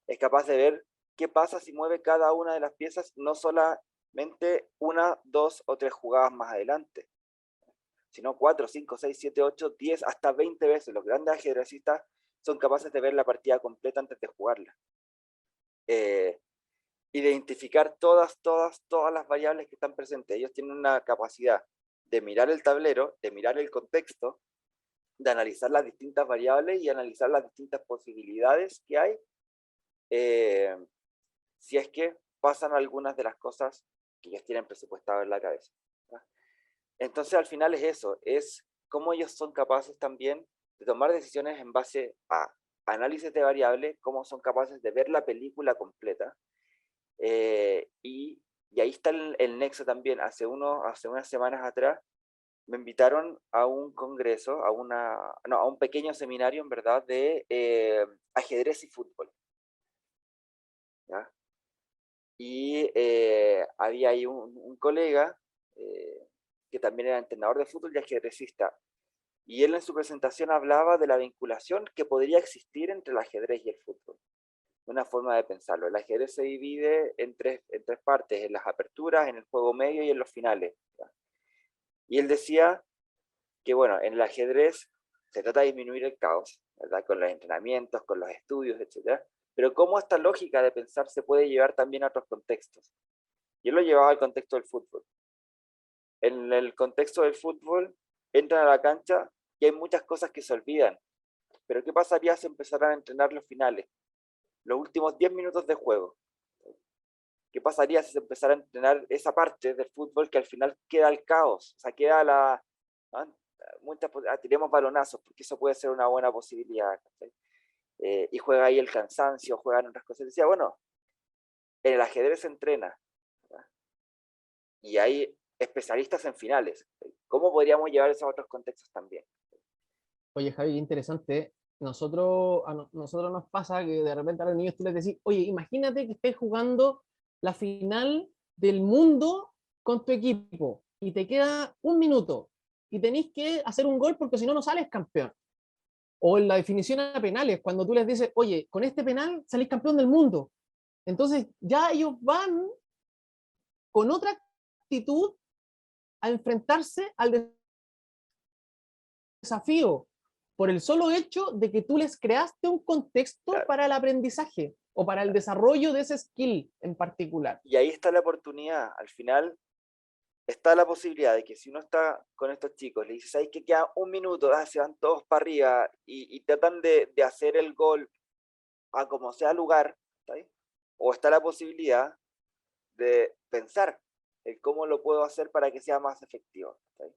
Speaker 1: Es capaz de ver qué pasa si mueve cada una de las piezas, no solamente una, dos o tres jugadas más adelante, sino 4, 5, 6, 7, 8, 10, hasta 20 veces. Los grandes ajedrecistas son capaces de ver la partida completa antes de jugarla. Identificar todas las variables que están presentes. Ellos tienen una capacidad de mirar el tablero, de mirar el contexto, de analizar las distintas variables y analizar las distintas posibilidades que hay, si es que pasan algunas de las cosas que ellos tienen presupuestado en la cabeza, ¿no? Entonces al final es eso, es cómo ellos son capaces también de tomar decisiones en base a análisis de variables, cómo son capaces de ver la película completa, y ahí está el nexo también. Hace unas semanas atrás me invitaron a un congreso, a un pequeño seminario en verdad de ajedrez y fútbol, ¿ya? Y había ahí un colega que también era entrenador de fútbol y ajedrecista. Y él en su presentación hablaba de la vinculación que podría existir entre el ajedrez y el fútbol. Una forma de pensarlo. El ajedrez se divide en tres partes: en las aperturas, en el juego medio y en los finales, ¿ya? Y él decía que, bueno, en el ajedrez se trata de disminuir el caos, ¿verdad? Con los entrenamientos, con los estudios, etc. Pero cómo esta lógica de pensar se puede llevar también a otros contextos. Y él lo llevaba al contexto del fútbol. En el contexto del fútbol, entran a la cancha y hay muchas cosas que se olvidan. Pero ¿qué pasaría si empezaran a entrenar los finales? Los últimos 10 minutos de juego. ¿Qué pasaría si se empezara a entrenar esa parte del fútbol que al final queda el caos? O sea, queda la... ¿no? Tiremos balonazos, porque eso puede ser una buena posibilidad. Y juega ahí el cansancio, juegan otras cosas. Decía, bueno, en el ajedrez se entrena, ¿verdad? Y hay especialistas en finales. ¿Cómo podríamos llevar eso a otros contextos también?
Speaker 2: Oye, Javi, qué interesante. nosotros nos pasa que de repente a los niños tú les decís, oye, imagínate que estés jugando la final del mundo con tu equipo y te queda un minuto y tenéis que hacer un gol porque si no, no sales campeón. O en la definición a penales, cuando tú les dices, oye, con este penal salís campeón del mundo. Entonces ya ellos van con otra actitud a enfrentarse al desafío por el solo hecho de que tú les creaste un contexto
Speaker 1: Claro.
Speaker 2: para el aprendizaje o para el desarrollo de ese skill en particular.
Speaker 1: Y ahí está la oportunidad. Al final está la posibilidad de que si uno está con estos chicos, le dices, hay que queda un minuto, se van todos para arriba y tratan de hacer el gol a como sea lugar, ¿está ahí? O está la posibilidad de pensar en cómo lo puedo hacer para que sea más efectivo. ¿Está ahí?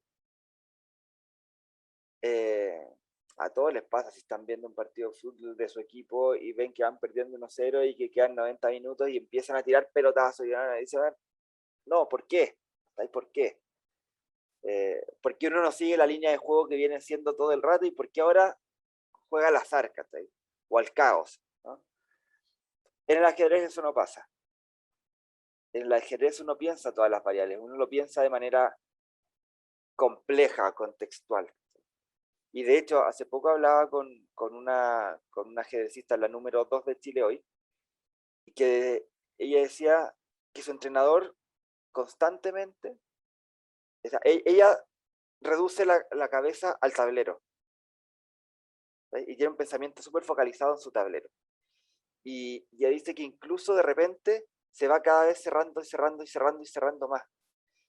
Speaker 1: A todos les pasa si están viendo un partido de fútbol de su equipo y ven que van perdiendo 1-0 y que quedan 90 minutos y empiezan a tirar pelotazos y dicen, no, ¿por qué? ¿Por qué? ¿Por qué uno no sigue la línea de juego que viene siendo todo el rato y por qué ahora juega al azar, ¿sí? O al caos, ¿no? En el ajedrez eso no pasa. En el ajedrez uno piensa todas las variables, uno lo piensa de manera compleja, contextual. Y de hecho, hace poco hablaba con una ajedrecista, la número 2 de Chile hoy, y que ella decía que su entrenador constantemente, o sea, ella reduce la cabeza al tablero, ¿sí? Y tiene un pensamiento súper focalizado en su tablero. Y ella dice que incluso de repente se va cada vez cerrando y cerrando y cerrando y cerrando más.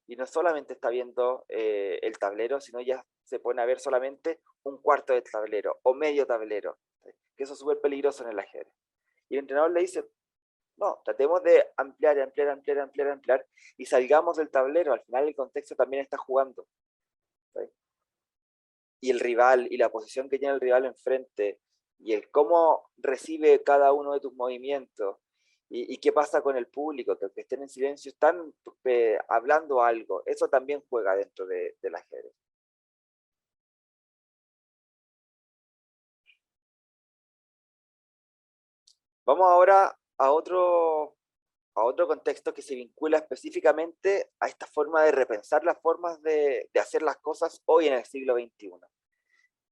Speaker 1: Y no solamente está viendo el tablero, sino ya se pone a ver solamente un cuarto del tablero o medio tablero, ¿sí? Que eso es súper peligroso en el ajedrez. Y el entrenador le dice, no, tratemos de ampliar, ampliar, ampliar, ampliar, ampliar y salgamos del tablero. Al final el contexto también está jugando, ¿sí? Y el rival y la posición que tiene el rival enfrente y el cómo recibe cada uno de tus movimientos y qué pasa con el público, que estén en silencio, están hablando algo, eso también juega dentro del ajedrez. Vamos ahora a otro contexto que se vincula específicamente a esta forma de repensar las formas de hacer las cosas hoy en el siglo XXI,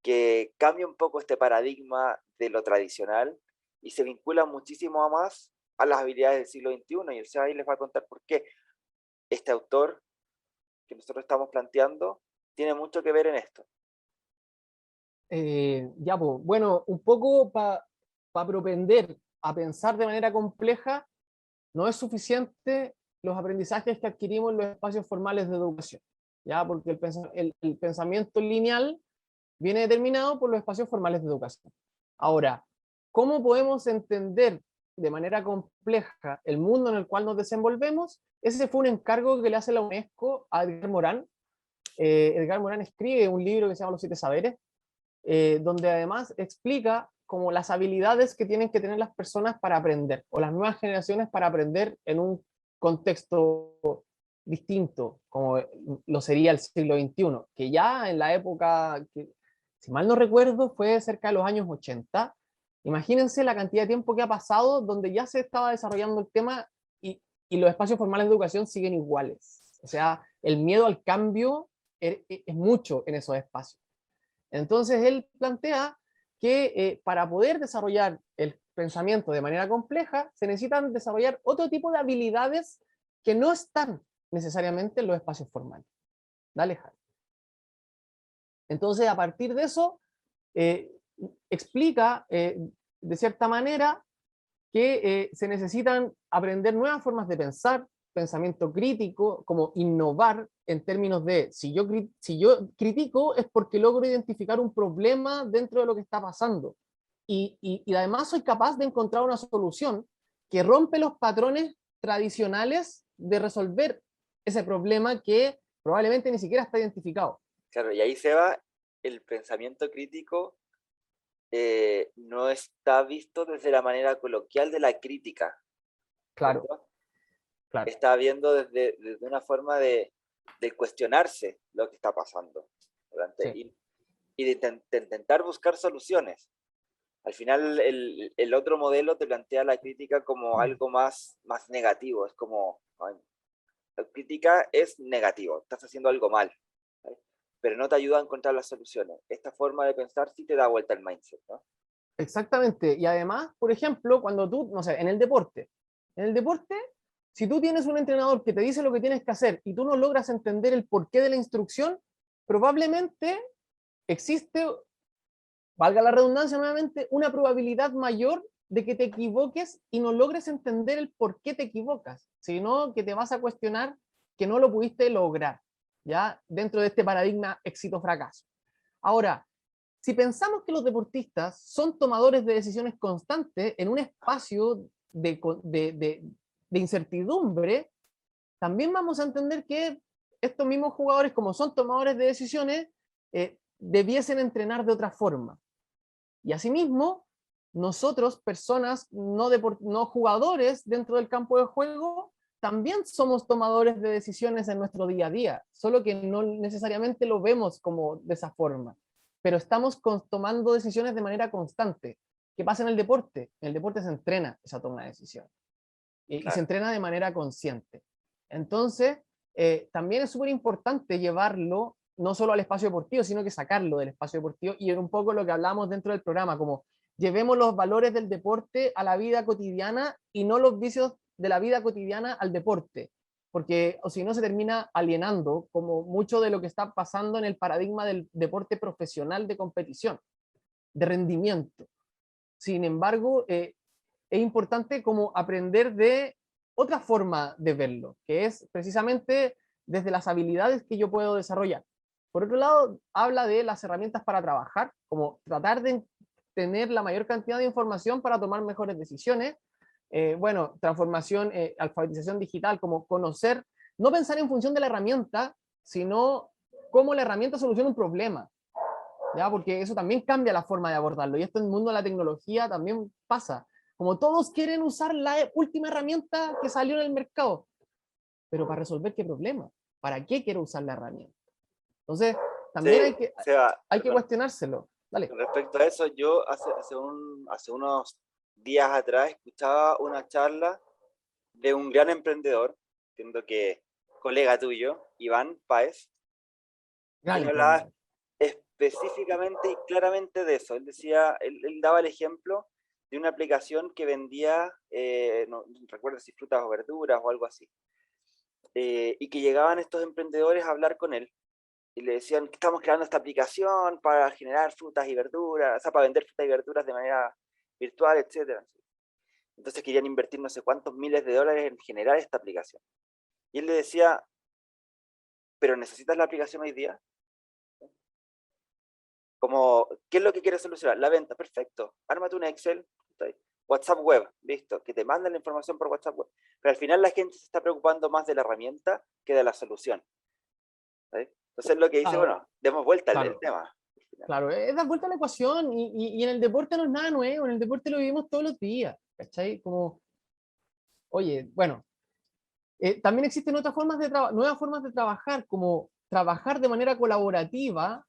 Speaker 1: que cambia un poco este paradigma de lo tradicional y se vincula muchísimo más a las habilidades del siglo XXI. Y el SEA ahí les va a contar por qué este autor que nosotros estamos planteando tiene mucho que ver en esto.
Speaker 2: Ya, pues, bueno, un poco para propender a pensar de manera compleja, no es suficiente los aprendizajes que adquirimos en los espacios formales de educación, ¿ya? Porque el pensamiento lineal viene determinado por los espacios formales de educación. Ahora, ¿cómo podemos entender de manera compleja el mundo en el cual nos desenvolvemos? Ese fue un encargo que le hace la UNESCO a Edgar Morán. Edgar Morán escribe un libro que se llama Los 7 Saberes, donde además explica como las habilidades que tienen que tener las personas para aprender, o las nuevas generaciones para aprender en un contexto distinto, como lo sería el siglo XXI, que ya en la época, que, si mal no recuerdo, fue cerca de los años 80. Imagínense la cantidad de tiempo que ha pasado donde ya se estaba desarrollando el tema y los espacios formales de educación siguen iguales. O sea, el miedo al cambio es mucho en esos espacios. Entonces él plantea que para poder desarrollar el pensamiento de manera compleja se necesitan desarrollar otro tipo de habilidades que no están necesariamente en los espacios formales. Dale, Javi. Entonces, a partir de eso, explica de cierta manera que se necesitan aprender nuevas formas de pensar, pensamiento crítico, como innovar en términos de si yo critico es porque logro identificar un problema dentro de lo que está pasando. Y además soy capaz de encontrar una solución que rompe los patrones tradicionales de resolver ese problema que probablemente ni siquiera está identificado.
Speaker 1: Claro, y ahí se va el pensamiento crítico. No está visto desde la manera coloquial de la crítica,
Speaker 2: Claro,
Speaker 1: ¿cierto?
Speaker 2: claro.
Speaker 1: Está viendo desde una forma de cuestionarse lo que está pasando,
Speaker 2: Sí.
Speaker 1: y de intentar buscar soluciones. Al final el otro modelo te plantea la crítica como algo más negativo, es como, ay, la crítica es negativo, estás haciendo algo mal, ¿vale? Pero no te ayuda a encontrar las soluciones. Esta forma de pensar sí te da vuelta el mindset, ¿no?
Speaker 2: Exactamente. Y además, por ejemplo, cuando tú, no sé, en el deporte, si tú tienes un entrenador que te dice lo que tienes que hacer y tú no logras entender el porqué de la instrucción, probablemente existe, valga la redundancia nuevamente, una probabilidad mayor de que te equivoques y no logres entender el por qué te equivocas, sino que te vas a cuestionar que no lo pudiste lograr, ¿ya? Dentro de este paradigma éxito-fracaso. Ahora, si pensamos que los deportistas son tomadores de decisiones constantes en un espacio de incertidumbre, también vamos a entender que estos mismos jugadores, como son tomadores de decisiones, debiesen entrenar de otra forma. Y asimismo, nosotros, personas no jugadores dentro del campo de juego, también somos tomadores de decisiones en nuestro día a día, solo que no necesariamente lo vemos como de esa forma, pero estamos tomando decisiones de manera constante. ¿Qué pasa en el deporte? En el deporte se entrena esa toma de decisiones y se
Speaker 1: Claro.
Speaker 2: entrena de manera consciente. Entonces, también es súper importante llevarlo no solo al espacio deportivo, sino que sacarlo del espacio deportivo, y era un poco lo que hablamos dentro del programa, como llevemos los valores del deporte a la vida cotidiana y no los vicios de la vida cotidiana al deporte, porque o si no se termina alienando, como mucho de lo que está pasando en el paradigma del deporte profesional de competición, de rendimiento. Sin embargo, es importante como aprender de otra forma de verlo, que es precisamente desde las habilidades que yo puedo desarrollar. Por otro lado, habla de las herramientas para trabajar, como tratar de tener la mayor cantidad de información para tomar mejores decisiones. Bueno, transformación, alfabetización digital, como conocer, no pensar en función de la herramienta, sino cómo la herramienta soluciona un problema, ¿ya? Porque eso también cambia la forma de abordarlo. Y esto en el mundo de la tecnología también pasa. Como todos quieren usar la última herramienta que salió en el mercado, pero ¿para resolver qué problema? ¿Para qué quiero usar la herramienta? Entonces, también
Speaker 1: Sí, Seba,
Speaker 2: hay que
Speaker 1: perdón.
Speaker 2: cuestionárselo. Dale.
Speaker 1: Con respecto a eso, yo hace unos días atrás escuchaba una charla de un gran emprendedor, entiendo que colega tuyo, Iván Páez, y
Speaker 2: Gran
Speaker 1: él hablaba
Speaker 2: emprendedor.
Speaker 1: específicamente y claramente de eso. Él decía, él daba el ejemplo de una aplicación que vendía, no recuerdo si frutas o verduras o algo así, y que llegaban estos emprendedores a hablar con él y le decían que estamos creando esta aplicación para generar frutas y verduras, o sea, para vender frutas y verduras de manera virtual, etcétera. Entonces querían invertir no sé cuántos miles de dólares en generar esta aplicación. Y él le decía, ¿pero necesitas la aplicación hoy día? Como, ¿qué es lo que quieres solucionar? La venta, perfecto. Ármate un Excel, WhatsApp web, listo, que te manden la información por WhatsApp web. Pero al final la gente se está preocupando más de la herramienta que de la solución. ¿Sí? Entonces lo que dice,
Speaker 2: Claro,
Speaker 1: bueno, demos vuelta al
Speaker 2: claro,
Speaker 1: tema.
Speaker 2: claro. Es dar vuelta a la ecuación y en el deporte no es nada nuevo. En el deporte lo vivimos todos los días. ¿Cachai? Como, oye, bueno, también existen otras formas de nuevas formas de trabajar, como trabajar de manera colaborativa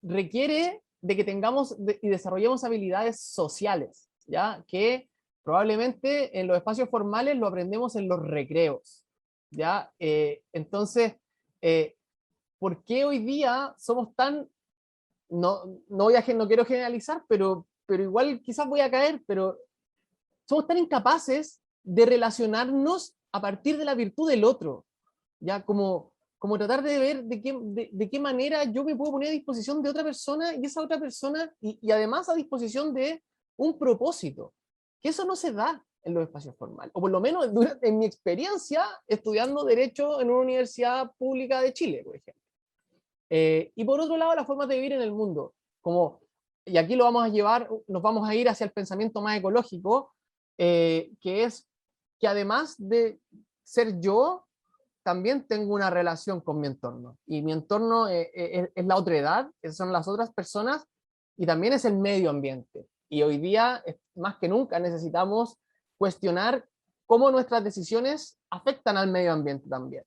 Speaker 2: requiere de que tengamos y desarrollemos habilidades sociales, ¿ya? Que probablemente en los espacios formales lo aprendemos en los recreos, ¿ya? Entonces, eh, ¿por qué hoy día somos tan, no quiero generalizar, pero igual quizás voy a caer, pero somos tan incapaces de relacionarnos a partir de la virtud del otro, ya como tratar de ver de qué manera yo me puedo poner a disposición de otra persona y esa otra persona, y además a disposición de un propósito, que eso no se da en los espacios formales, o por lo menos en mi experiencia estudiando Derecho en una universidad pública de Chile, por ejemplo. Y por otro lado, las formas de vivir en el mundo, como, y aquí lo vamos a llevar, nos vamos a ir hacia el pensamiento más ecológico, que es que además de ser yo, también tengo una relación con mi entorno. Y mi entorno es la otra edad, son las otras personas, y también es el medio ambiente. Y hoy día, más que nunca, necesitamos cuestionar cómo nuestras decisiones afectan al medio ambiente también.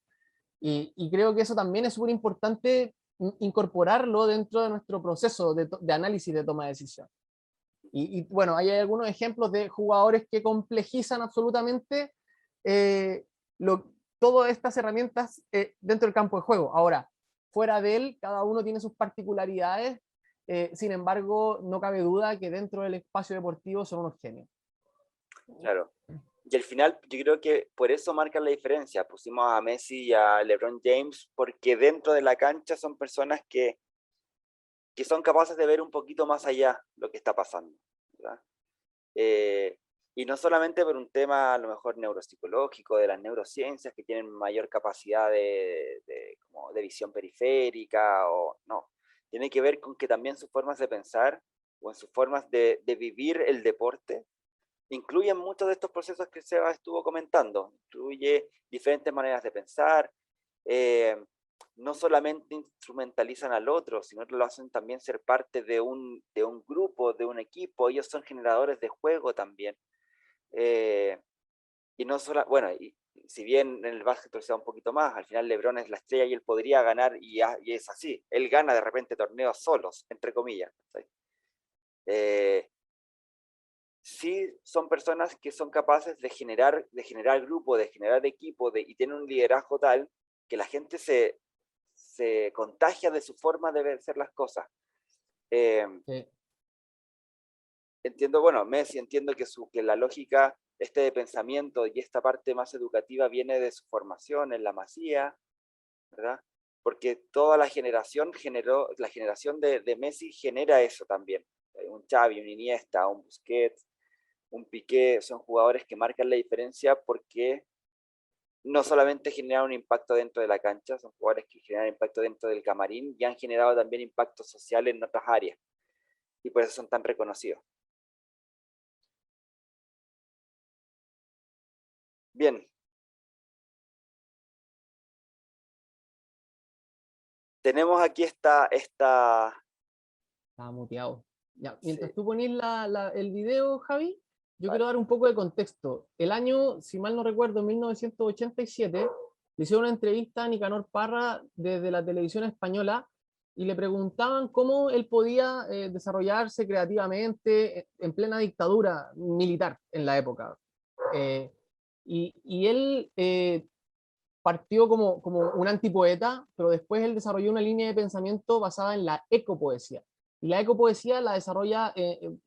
Speaker 2: Y creo que eso también es súper importante incorporarlo dentro de nuestro proceso de análisis de toma de decisión. Bueno, hay algunos ejemplos de jugadores que complejizan absolutamente todas estas herramientas dentro del campo de juego. Ahora, fuera de él, cada uno tiene sus particularidades, sin embargo, no cabe duda que dentro del espacio deportivo son unos genios.
Speaker 1: Claro. Y al final, yo creo que por eso marcan la diferencia. Pusimos a Messi y a LeBron James, porque dentro de la cancha son personas que son capaces de ver un poquito más allá lo que está pasando, ¿verdad? Y no solamente por un tema a lo mejor neuropsicológico, de las neurociencias, que tienen mayor capacidad como de visión periférica, o no. Tiene que ver con que también sus formas de pensar o en sus formas de vivir el deporte incluyen muchos de estos procesos que Seba estuvo comentando. Incluye diferentes maneras de pensar, eh, no solamente instrumentalizan al otro, sino que lo hacen también ser parte de un grupo, de un equipo. Ellos son generadores de juego también. Y no solo, bueno, y si bien en el básquetbol sea un poquito más, al final LeBron es la estrella y él podría ganar, y es así. Él gana de repente torneos solos, entre comillas. ¿Sí? Sí son personas que son capaces de generar grupo, de generar equipo, y tienen un liderazgo tal que la gente se contagia de su forma de ver las cosas.
Speaker 2: Sí.
Speaker 1: Entiendo, bueno, Messi, entiendo que la lógica de pensamiento y esta parte más educativa viene de su formación en la Masía, ¿verdad? Porque toda la generación de Messi genera eso también. Un Xavi, un Iniesta, un Busquets, un Piqué, son jugadores que marcan la diferencia porque no solamente generan un impacto dentro de la cancha, son jugadores que generan impacto dentro del camarín y han generado también impacto social en otras áreas. Y por eso son tan reconocidos. Bien. Tenemos aquí
Speaker 2: Estaba muteado. Ya, mientras
Speaker 1: sí,
Speaker 2: tú ponís el video, Javi, yo quiero
Speaker 1: vale.
Speaker 2: dar un poco de contexto. El año, si mal no recuerdo, en 1987, le hicieron una entrevista a Nicanor Parra desde la televisión española y le preguntaban cómo él podía desarrollarse creativamente en plena dictadura militar en la época. Y él partió como un antipoeta, pero después él desarrolló una línea de pensamiento basada en la ecopoesía. Y la ecopoesía la desarrolla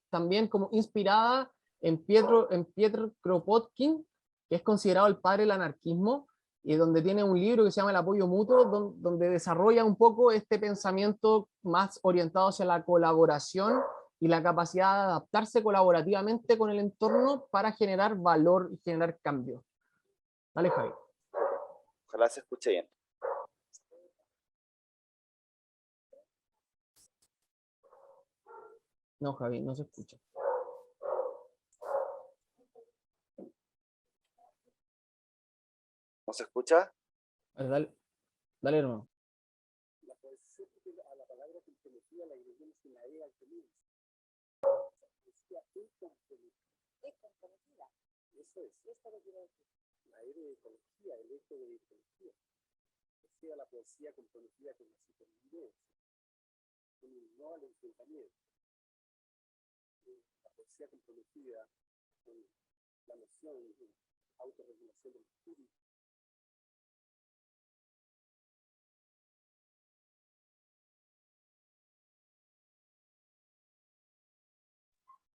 Speaker 2: también como inspirada en Piotr Kropotkin, que es considerado el padre del anarquismo, y donde tiene un libro que se llama El apoyo mutuo, donde desarrolla un poco este pensamiento más orientado hacia la colaboración y la capacidad de adaptarse colaborativamente con el entorno para generar valor y generar cambio. Dale, Javi.
Speaker 1: Ojalá se escuche bien.
Speaker 2: No, Javi, no se escucha.
Speaker 1: ¿No se escucha?
Speaker 2: A ver, dale, dale, hermano.
Speaker 3: La poesía a la palabra comprometida la agregamos en la E al comienzo. Poesía comprometida. Eso es. Esta es la E de ecología, el eco de ecología. O sea, la poesía comprometida con la supervivencia, con el no al enfrentamiento. La poesía comprometida con la noción de autorregulación del espíritu.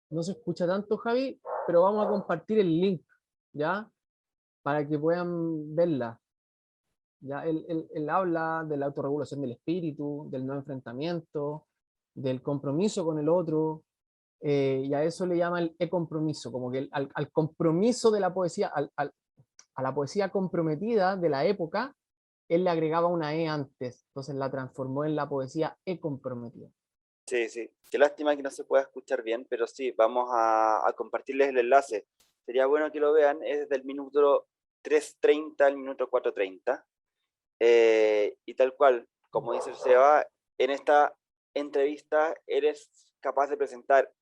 Speaker 2: No se escucha tanto, Javi, pero vamos a compartir el link, ¿ya? Para que puedan verla. ¿Ya? Él habla de la autorregulación del espíritu, del no enfrentamiento, del compromiso con el otro, y a eso le llama el e-compromiso, como que al compromiso de la poesía, a la poesía comprometida de la época, él le agregaba una E antes, entonces la transformó en la poesía e-comprometida.
Speaker 1: Sí, sí. Qué lástima que no se pueda escuchar bien, pero sí, vamos a compartirles el enlace. Sería bueno que lo vean, es desde el minuto 3:30 al minuto 4:30. Y tal cual, como dice el Seba, en esta entrevista eres capaz de presentar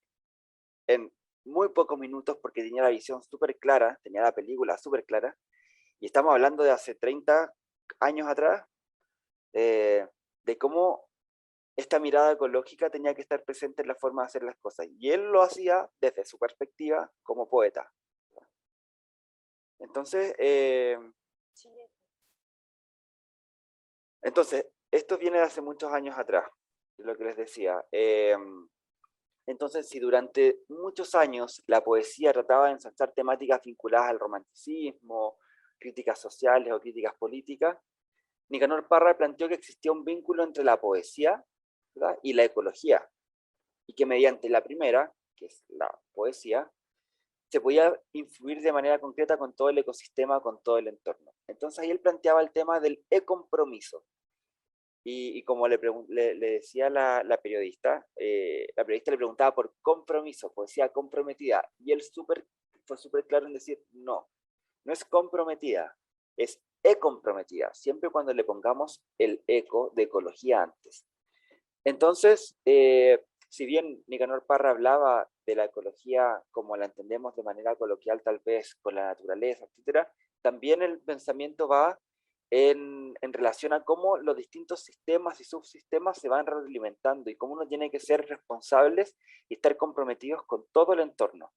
Speaker 1: en muy pocos minutos, porque tenía la visión súper clara, tenía la película súper clara, y estamos hablando de hace 30 años atrás, de cómo esta mirada ecológica tenía que estar presente en la forma de hacer las cosas. Y él lo hacía desde su perspectiva como poeta. Entonces, esto viene de hace muchos años atrás, lo que les decía. Entonces, si durante muchos años la poesía trataba de ensalzar temáticas vinculadas al romanticismo, críticas sociales o críticas políticas, Nicanor Parra planteó que existía un vínculo entre la poesía, ¿verdad?, y la ecología, y que mediante la primera, que es la poesía, se podía influir de manera concreta con todo el ecosistema, con todo el entorno. Entonces ahí él planteaba el tema del e-compromiso. Y como le decía la periodista le preguntaba por compromiso, poesía comprometida, y él fue súper claro en decir, no, no es comprometida, es e-comprometida, siempre cuando le pongamos el eco de ecología antes. Entonces, si bien Nicanor Parra hablaba de la ecología como la entendemos de manera coloquial tal vez con la naturaleza, etc., también el pensamiento va en relación a cómo los distintos sistemas y subsistemas se van realimentando y cómo uno tiene que ser responsables y estar comprometidos con todo el entorno.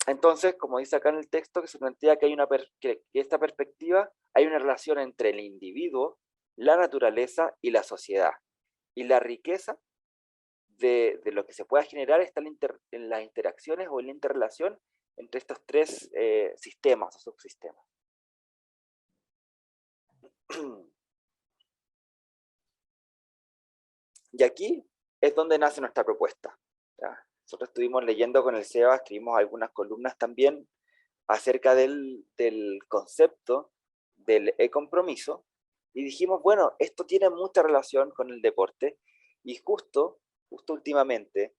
Speaker 1: Entonces, como dice acá en el texto, que se plantea que hay que esta perspectiva, hay una relación entre el individuo, la naturaleza y la sociedad. Y la riqueza de lo que se pueda generar está en las interacciones o en la interrelación entre estos tres sistemas o subsistemas. Y aquí es donde nace nuestra propuesta, ¿ya? Nosotros estuvimos leyendo con el Seba, escribimos algunas columnas también acerca del concepto del e-compromiso, y dijimos, bueno, esto tiene mucha relación con el deporte, y justo últimamente,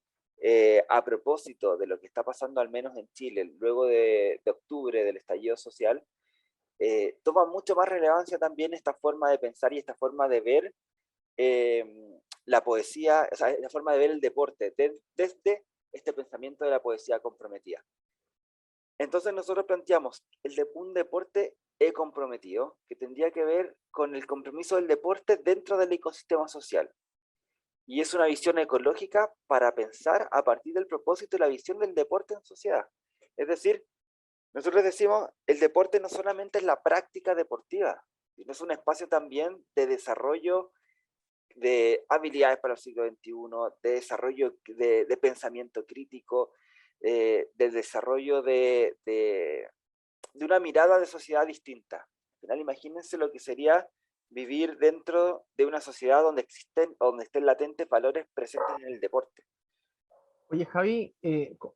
Speaker 1: a propósito de lo que está pasando al menos en Chile, luego de octubre del estallido social, toma mucho más relevancia también esta forma de pensar y esta forma de ver la poesía, o sea, la forma de ver el deporte desde este pensamiento de la poesía comprometida. Entonces nosotros planteamos un deporte comprometido, que tendría que ver con el compromiso del deporte dentro del ecosistema social. Y es una visión ecológica para pensar a partir del propósito y la visión del deporte en sociedad. Es decir, nosotros decimos, el deporte no solamente es la práctica deportiva, sino es un espacio también de desarrollo de habilidades para el siglo XXI, de desarrollo de pensamiento crítico, del desarrollo de una mirada de sociedad distinta. Al final, imagínense lo que sería vivir dentro de una sociedad donde estén latentes valores presentes en el deporte.
Speaker 2: Oye, Javi,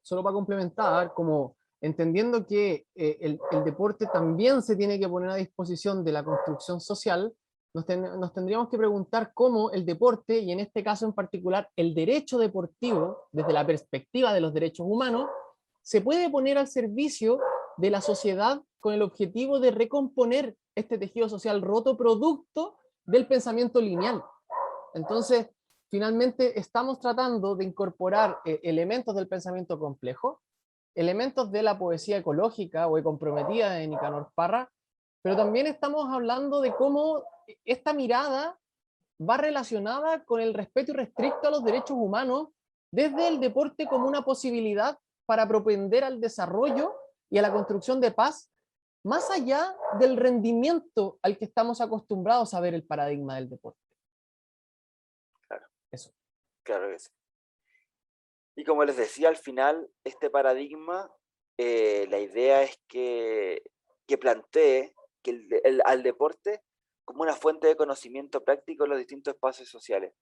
Speaker 2: solo para complementar, como entendiendo que el deporte también se tiene que poner a disposición de la construcción social, nos tendríamos que preguntar cómo el deporte, y en este caso en particular el derecho deportivo, desde la perspectiva de los derechos humanos, se puede poner al servicio de la sociedad con el objetivo de recomponer este tejido social roto producto del pensamiento lineal. Entonces, finalmente estamos tratando de incorporar elementos del pensamiento complejo, elementos de la poesía ecológica o comprometida de Nicanor Parra, pero también estamos hablando de cómo esta mirada va relacionada con el respeto irrestricto a los derechos humanos desde el deporte como una posibilidad para propender al desarrollo y a la construcción de paz, más allá del rendimiento al que estamos acostumbrados a ver el paradigma del deporte.
Speaker 1: Claro.
Speaker 2: Eso.
Speaker 1: Claro que sí. Y como les decía, al final, este paradigma, la idea es que plantee que al deporte como una fuente de conocimiento práctico en los distintos espacios sociales.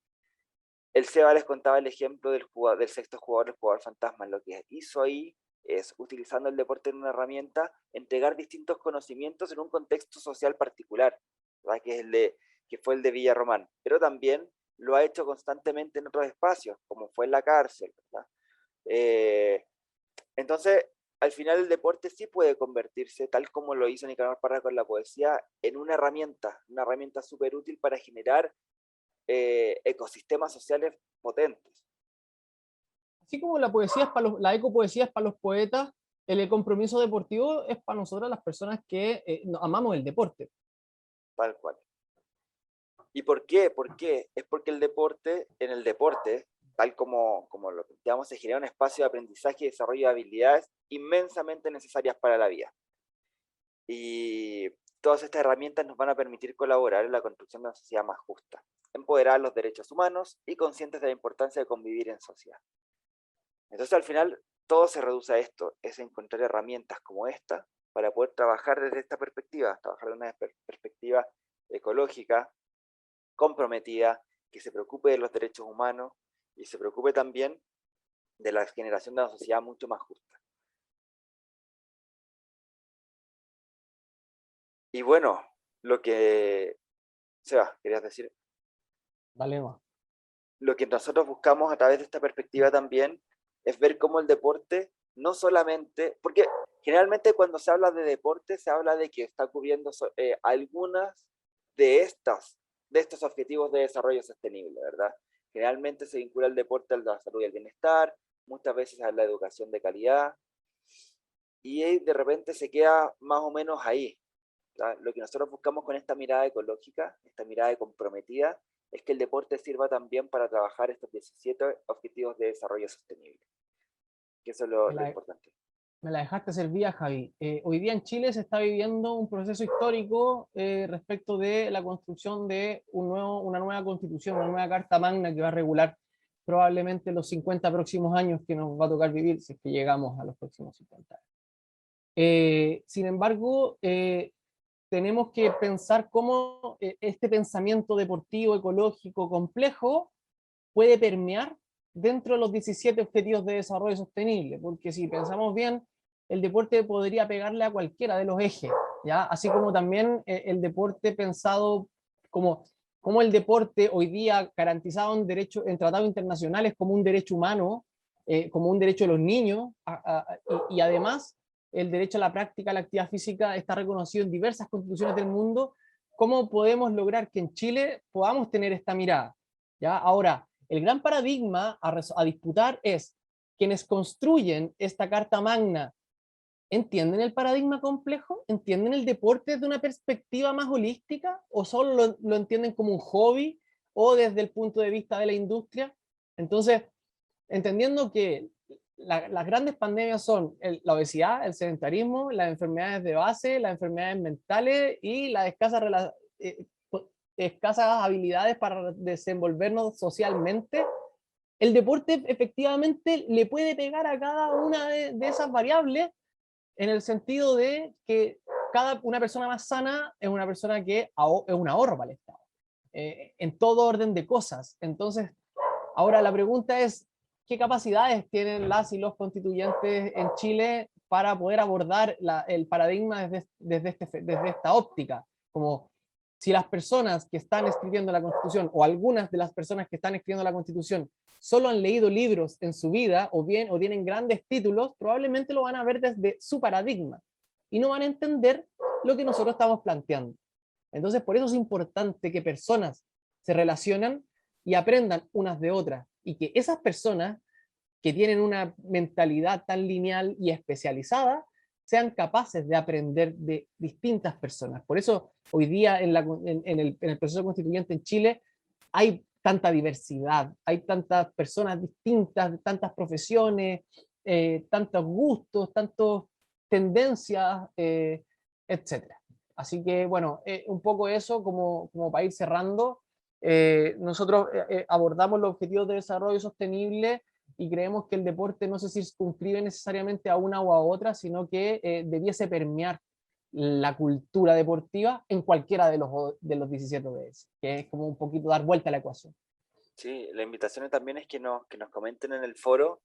Speaker 1: El Seba les contaba el ejemplo del sexto jugador, el jugador fantasma. Lo que hizo ahí es, utilizando el deporte en una herramienta, entregar distintos conocimientos en un contexto social particular, ¿verdad? Que fue el de Villarromán, pero también lo ha hecho constantemente en otros espacios, como fue en la cárcel, ¿verdad? Entonces, al final el deporte sí puede convertirse, tal como lo hizo Nicanor Parra con la poesía, en una herramienta súper útil para generar ecosistemas sociales potentes.
Speaker 2: Así como la poesía es para la ecopoesía es para los poetas, el compromiso deportivo es para nosotras las personas que amamos el deporte.
Speaker 1: Tal cual. ¿Y por qué? ¿Por qué? Es porque en el deporte, tal como lo planteamos, se genera un espacio de aprendizaje y desarrollo de habilidades inmensamente necesarias para la vida. Y todas estas herramientas nos van a permitir colaborar en la construcción de una sociedad más justa, empoderar los derechos humanos y conscientes de la importancia de convivir en sociedad. Entonces, al final, todo se reduce a esto, es encontrar herramientas como esta para poder trabajar desde esta perspectiva, trabajar de una perspectiva ecológica, comprometida, que se preocupe de los derechos humanos y se preocupe también de la generación de una sociedad mucho más justa. Y bueno, lo que... Seba, ¿querías decir?
Speaker 2: Dale más.
Speaker 1: Lo que nosotros buscamos a través de esta perspectiva también es ver cómo el deporte no solamente, porque generalmente cuando se habla de deporte se habla de que está cubriendo algunas de estos objetivos de desarrollo sostenible, ¿verdad? Generalmente se vincula el deporte a la salud y el bienestar, muchas veces a la educación de calidad, y de repente se queda más o menos ahí. ¿Verdad? Lo que nosotros buscamos con esta mirada ecológica, esta mirada comprometida, es que el deporte sirva también para trabajar estos 17 objetivos de desarrollo sostenible. Que eso es lo importante.
Speaker 2: Me la dejaste servida, Javi. Hoy día en Chile se está viviendo un proceso histórico respecto de la construcción de una nueva constitución, una nueva carta magna que va a regular probablemente los 50 próximos años que nos va a tocar vivir, si es que llegamos a los próximos 50 años. Sin embargo, tenemos que pensar cómo este pensamiento deportivo, ecológico, complejo, puede permear dentro de los 17 objetivos de desarrollo sostenible, porque si pensamos bien, el deporte podría pegarle a cualquiera de los ejes, ¿ya? Así como también el deporte pensado como el deporte hoy día garantizado en tratados internacionales como un derecho humano, como un derecho de los niños, y además el derecho a la práctica, a la actividad física está reconocido en diversas constituciones del mundo. ¿Cómo podemos lograr que en Chile podamos tener esta mirada? ¿Ya? Ahora, el gran paradigma a disputar es quienes construyen esta carta magna. ¿Entienden el paradigma complejo? ¿Entienden el deporte desde una perspectiva más holística? ¿O solo lo entienden como un hobby? ¿O desde el punto de vista de la industria? Entonces, entendiendo que las grandes pandemias son la obesidad, el sedentarismo, las enfermedades de base, las enfermedades mentales y las escasas habilidades para desenvolvernos socialmente, el deporte efectivamente le puede pegar a cada una de esas variables en el sentido de que una persona más sana es una persona que es un ahorro para el Estado, en todo orden de cosas. Entonces, ahora la pregunta es, ¿qué capacidades tienen las y los constituyentes en Chile para poder abordar el paradigma desde esta óptica? Como si las personas que están escribiendo la Constitución, o algunas de las personas que están escribiendo la Constitución, solo han leído libros en su vida, o tienen grandes títulos, probablemente lo van a ver desde su paradigma, y no van a entender lo que nosotros estamos planteando. Entonces, por eso es importante que personas se relacionen y aprendan unas de otras, y que esas personas que tienen una mentalidad tan lineal y especializada sean capaces de aprender de distintas personas. Por eso hoy día en el proceso constituyente en Chile hay tanta diversidad, hay tantas personas distintas, tantas profesiones, tantos gustos, tantas tendencias, etc. Así que bueno, un poco eso como para ir cerrando. Nosotros abordamos los objetivos de desarrollo sostenible y creemos que el deporte no se circunscribe necesariamente a una o a otra, sino que debiese permear la cultura deportiva en cualquiera de los 17 ODS, que es como un poquito dar vuelta a la ecuación.
Speaker 1: Sí, la invitación también es que nos comenten en el foro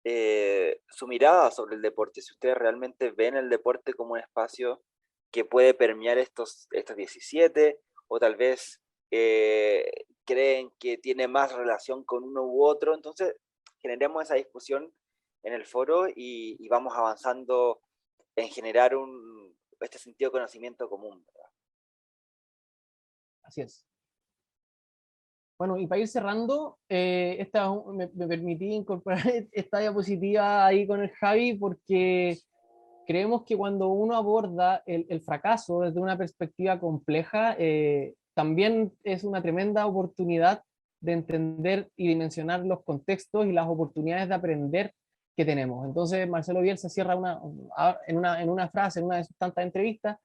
Speaker 1: su mirada sobre el deporte, si ustedes realmente ven el deporte como un espacio que puede permear estos 17, o tal vez creen que tiene más relación con uno u otro. Entonces generemos esa discusión en el foro y vamos avanzando en generar este sentido de conocimiento común, ¿verdad?
Speaker 2: Así es. Bueno, y para ir cerrando, me permití incorporar esta diapositiva ahí con el Javi porque creemos que cuando uno aborda el fracaso desde una perspectiva compleja, también es una tremenda oportunidad de entender y dimensionar los contextos y las oportunidades de aprender que tenemos. Entonces, Marcelo Bielsa cierra en una frase, en una de sus tantas entrevistas,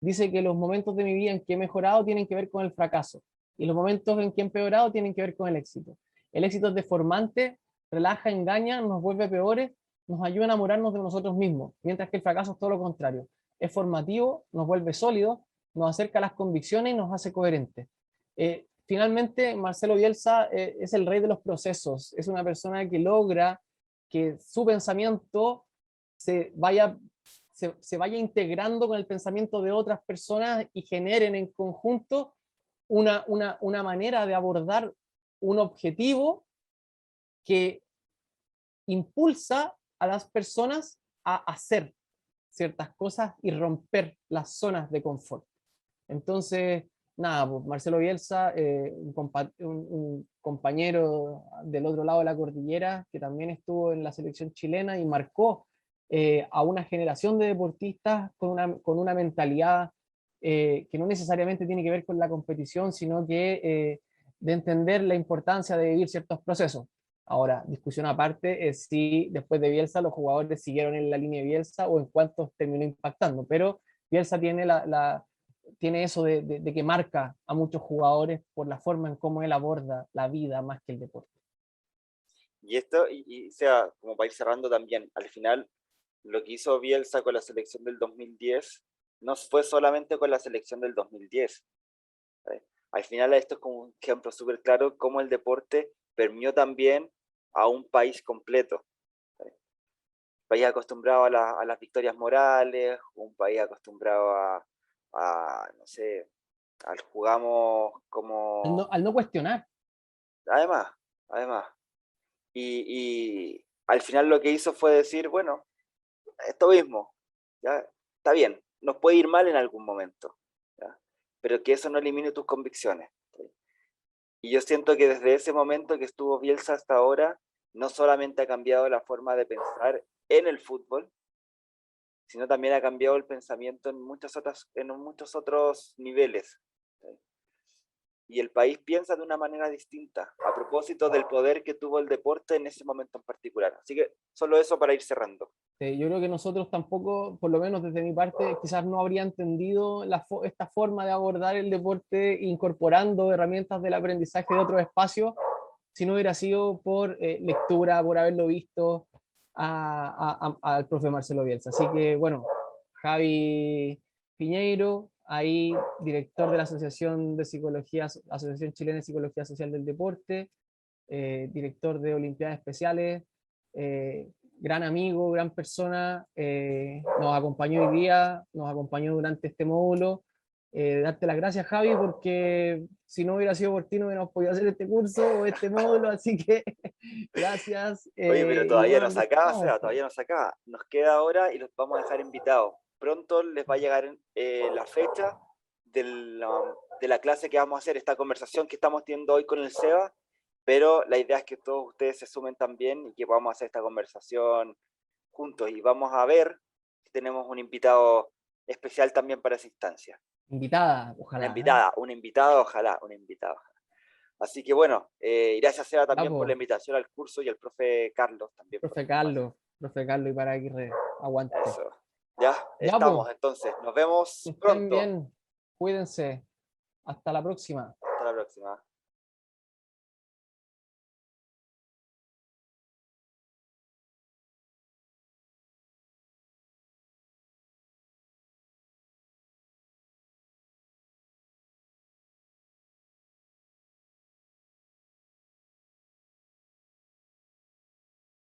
Speaker 2: dice que los momentos de mi vida en que he mejorado tienen que ver con el fracaso, y los momentos en que he empeorado tienen que ver con el éxito. El éxito es deformante, relaja, engaña, nos vuelve peores, nos ayuda a enamorarnos de nosotros mismos, mientras que el fracaso es todo lo contrario. Es formativo, nos vuelve sólidos, nos acerca a las convicciones y nos hace coherentes. Finalmente, Marcelo Bielsa es el rey de los procesos, es una persona que logra que su pensamiento se vaya integrando con el pensamiento de otras personas y generen en conjunto una manera de abordar un objetivo que impulsa a las personas a hacer ciertas cosas y romper las zonas de confort. Entonces, nada, pues Marcelo Bielsa, un compañero del otro lado de la cordillera, que también estuvo en la selección chilena y marcó a una generación de deportistas con una mentalidad que no necesariamente tiene que ver con la competición, sino que de entender la importancia de vivir ciertos procesos. Ahora, discusión aparte es si después de Bielsa los jugadores siguieron en la línea de Bielsa o en cuántos terminó impactando, pero Bielsa tiene eso de que marca a muchos jugadores por la forma en cómo él aborda la vida más que el deporte.
Speaker 1: Y esto, o sea, como para ir cerrando también, al final, lo que hizo Bielsa con la selección del 2010 no fue solamente con la selección del 2010. ¿Vale? Al final esto es como un ejemplo súper claro cómo el deporte permeó también a un país completo. ¿Vale? Un país acostumbrado a las victorias morales, un país acostumbrado no sé, al jugamos como...
Speaker 2: Al no cuestionar.
Speaker 1: Además. Y al final lo que hizo fue decir, bueno, esto mismo, ¿ya? Está bien, nos puede ir mal en algún momento, ¿ya? Pero que eso no elimine tus convicciones. ¿Sí? Y yo siento que desde ese momento que estuvo Bielsa hasta ahora, no solamente ha cambiado la forma de pensar en el fútbol, sino también ha cambiado el pensamiento en muchos otros niveles. ¿Sí? Y el país piensa de una manera distinta, a propósito del poder que tuvo el deporte en ese momento en particular. Así que solo eso para ir cerrando.
Speaker 2: Yo creo que nosotros tampoco, por lo menos desde mi parte, quizás no habría entendido esta forma de abordar el deporte incorporando herramientas del aprendizaje de otros espacios, si no hubiera sido por lectura, por haberlo visto al profe Marcelo Bielsa. Así que, bueno, Javi Piñeiro, ahí director de la Asociación de Psicología, Asociación Chilena de Psicología Social del Deporte, director de Olimpiadas Especiales, gran amigo, gran persona, nos acompañó hoy día, nos acompañó durante este módulo. Darte las gracias, Javi, porque si no hubiera sido por ti no hubiéramos podido hacer este curso o este módulo, así que gracias.
Speaker 1: Oye, pero
Speaker 2: Y
Speaker 1: todavía
Speaker 2: bueno,
Speaker 1: no se acaba, Seba, todavía no se acaba. Nos queda ahora y los vamos a dejar invitados. Pronto les va a llegar la fecha de la clase que vamos a hacer, esta conversación que estamos teniendo hoy con el Seba, pero la idea es que todos ustedes se sumen también y que podamos hacer esta conversación juntos. Y vamos a ver si tenemos un invitado especial también para esa instancia.
Speaker 2: Invitada, ojalá.
Speaker 1: Una invitada, ojalá. Así que bueno, gracias Seba también por la
Speaker 2: Vamos,
Speaker 1: invitación al curso y al profe Carlos también.
Speaker 2: profe Carlos y para Aguirre, aguante.
Speaker 1: Eso. Ya,
Speaker 2: Ya,
Speaker 1: estamos
Speaker 2: po,
Speaker 1: entonces. Nos vemos
Speaker 2: que estén
Speaker 1: pronto.
Speaker 2: bien, cuídense, hasta la próxima.
Speaker 1: Hasta la próxima.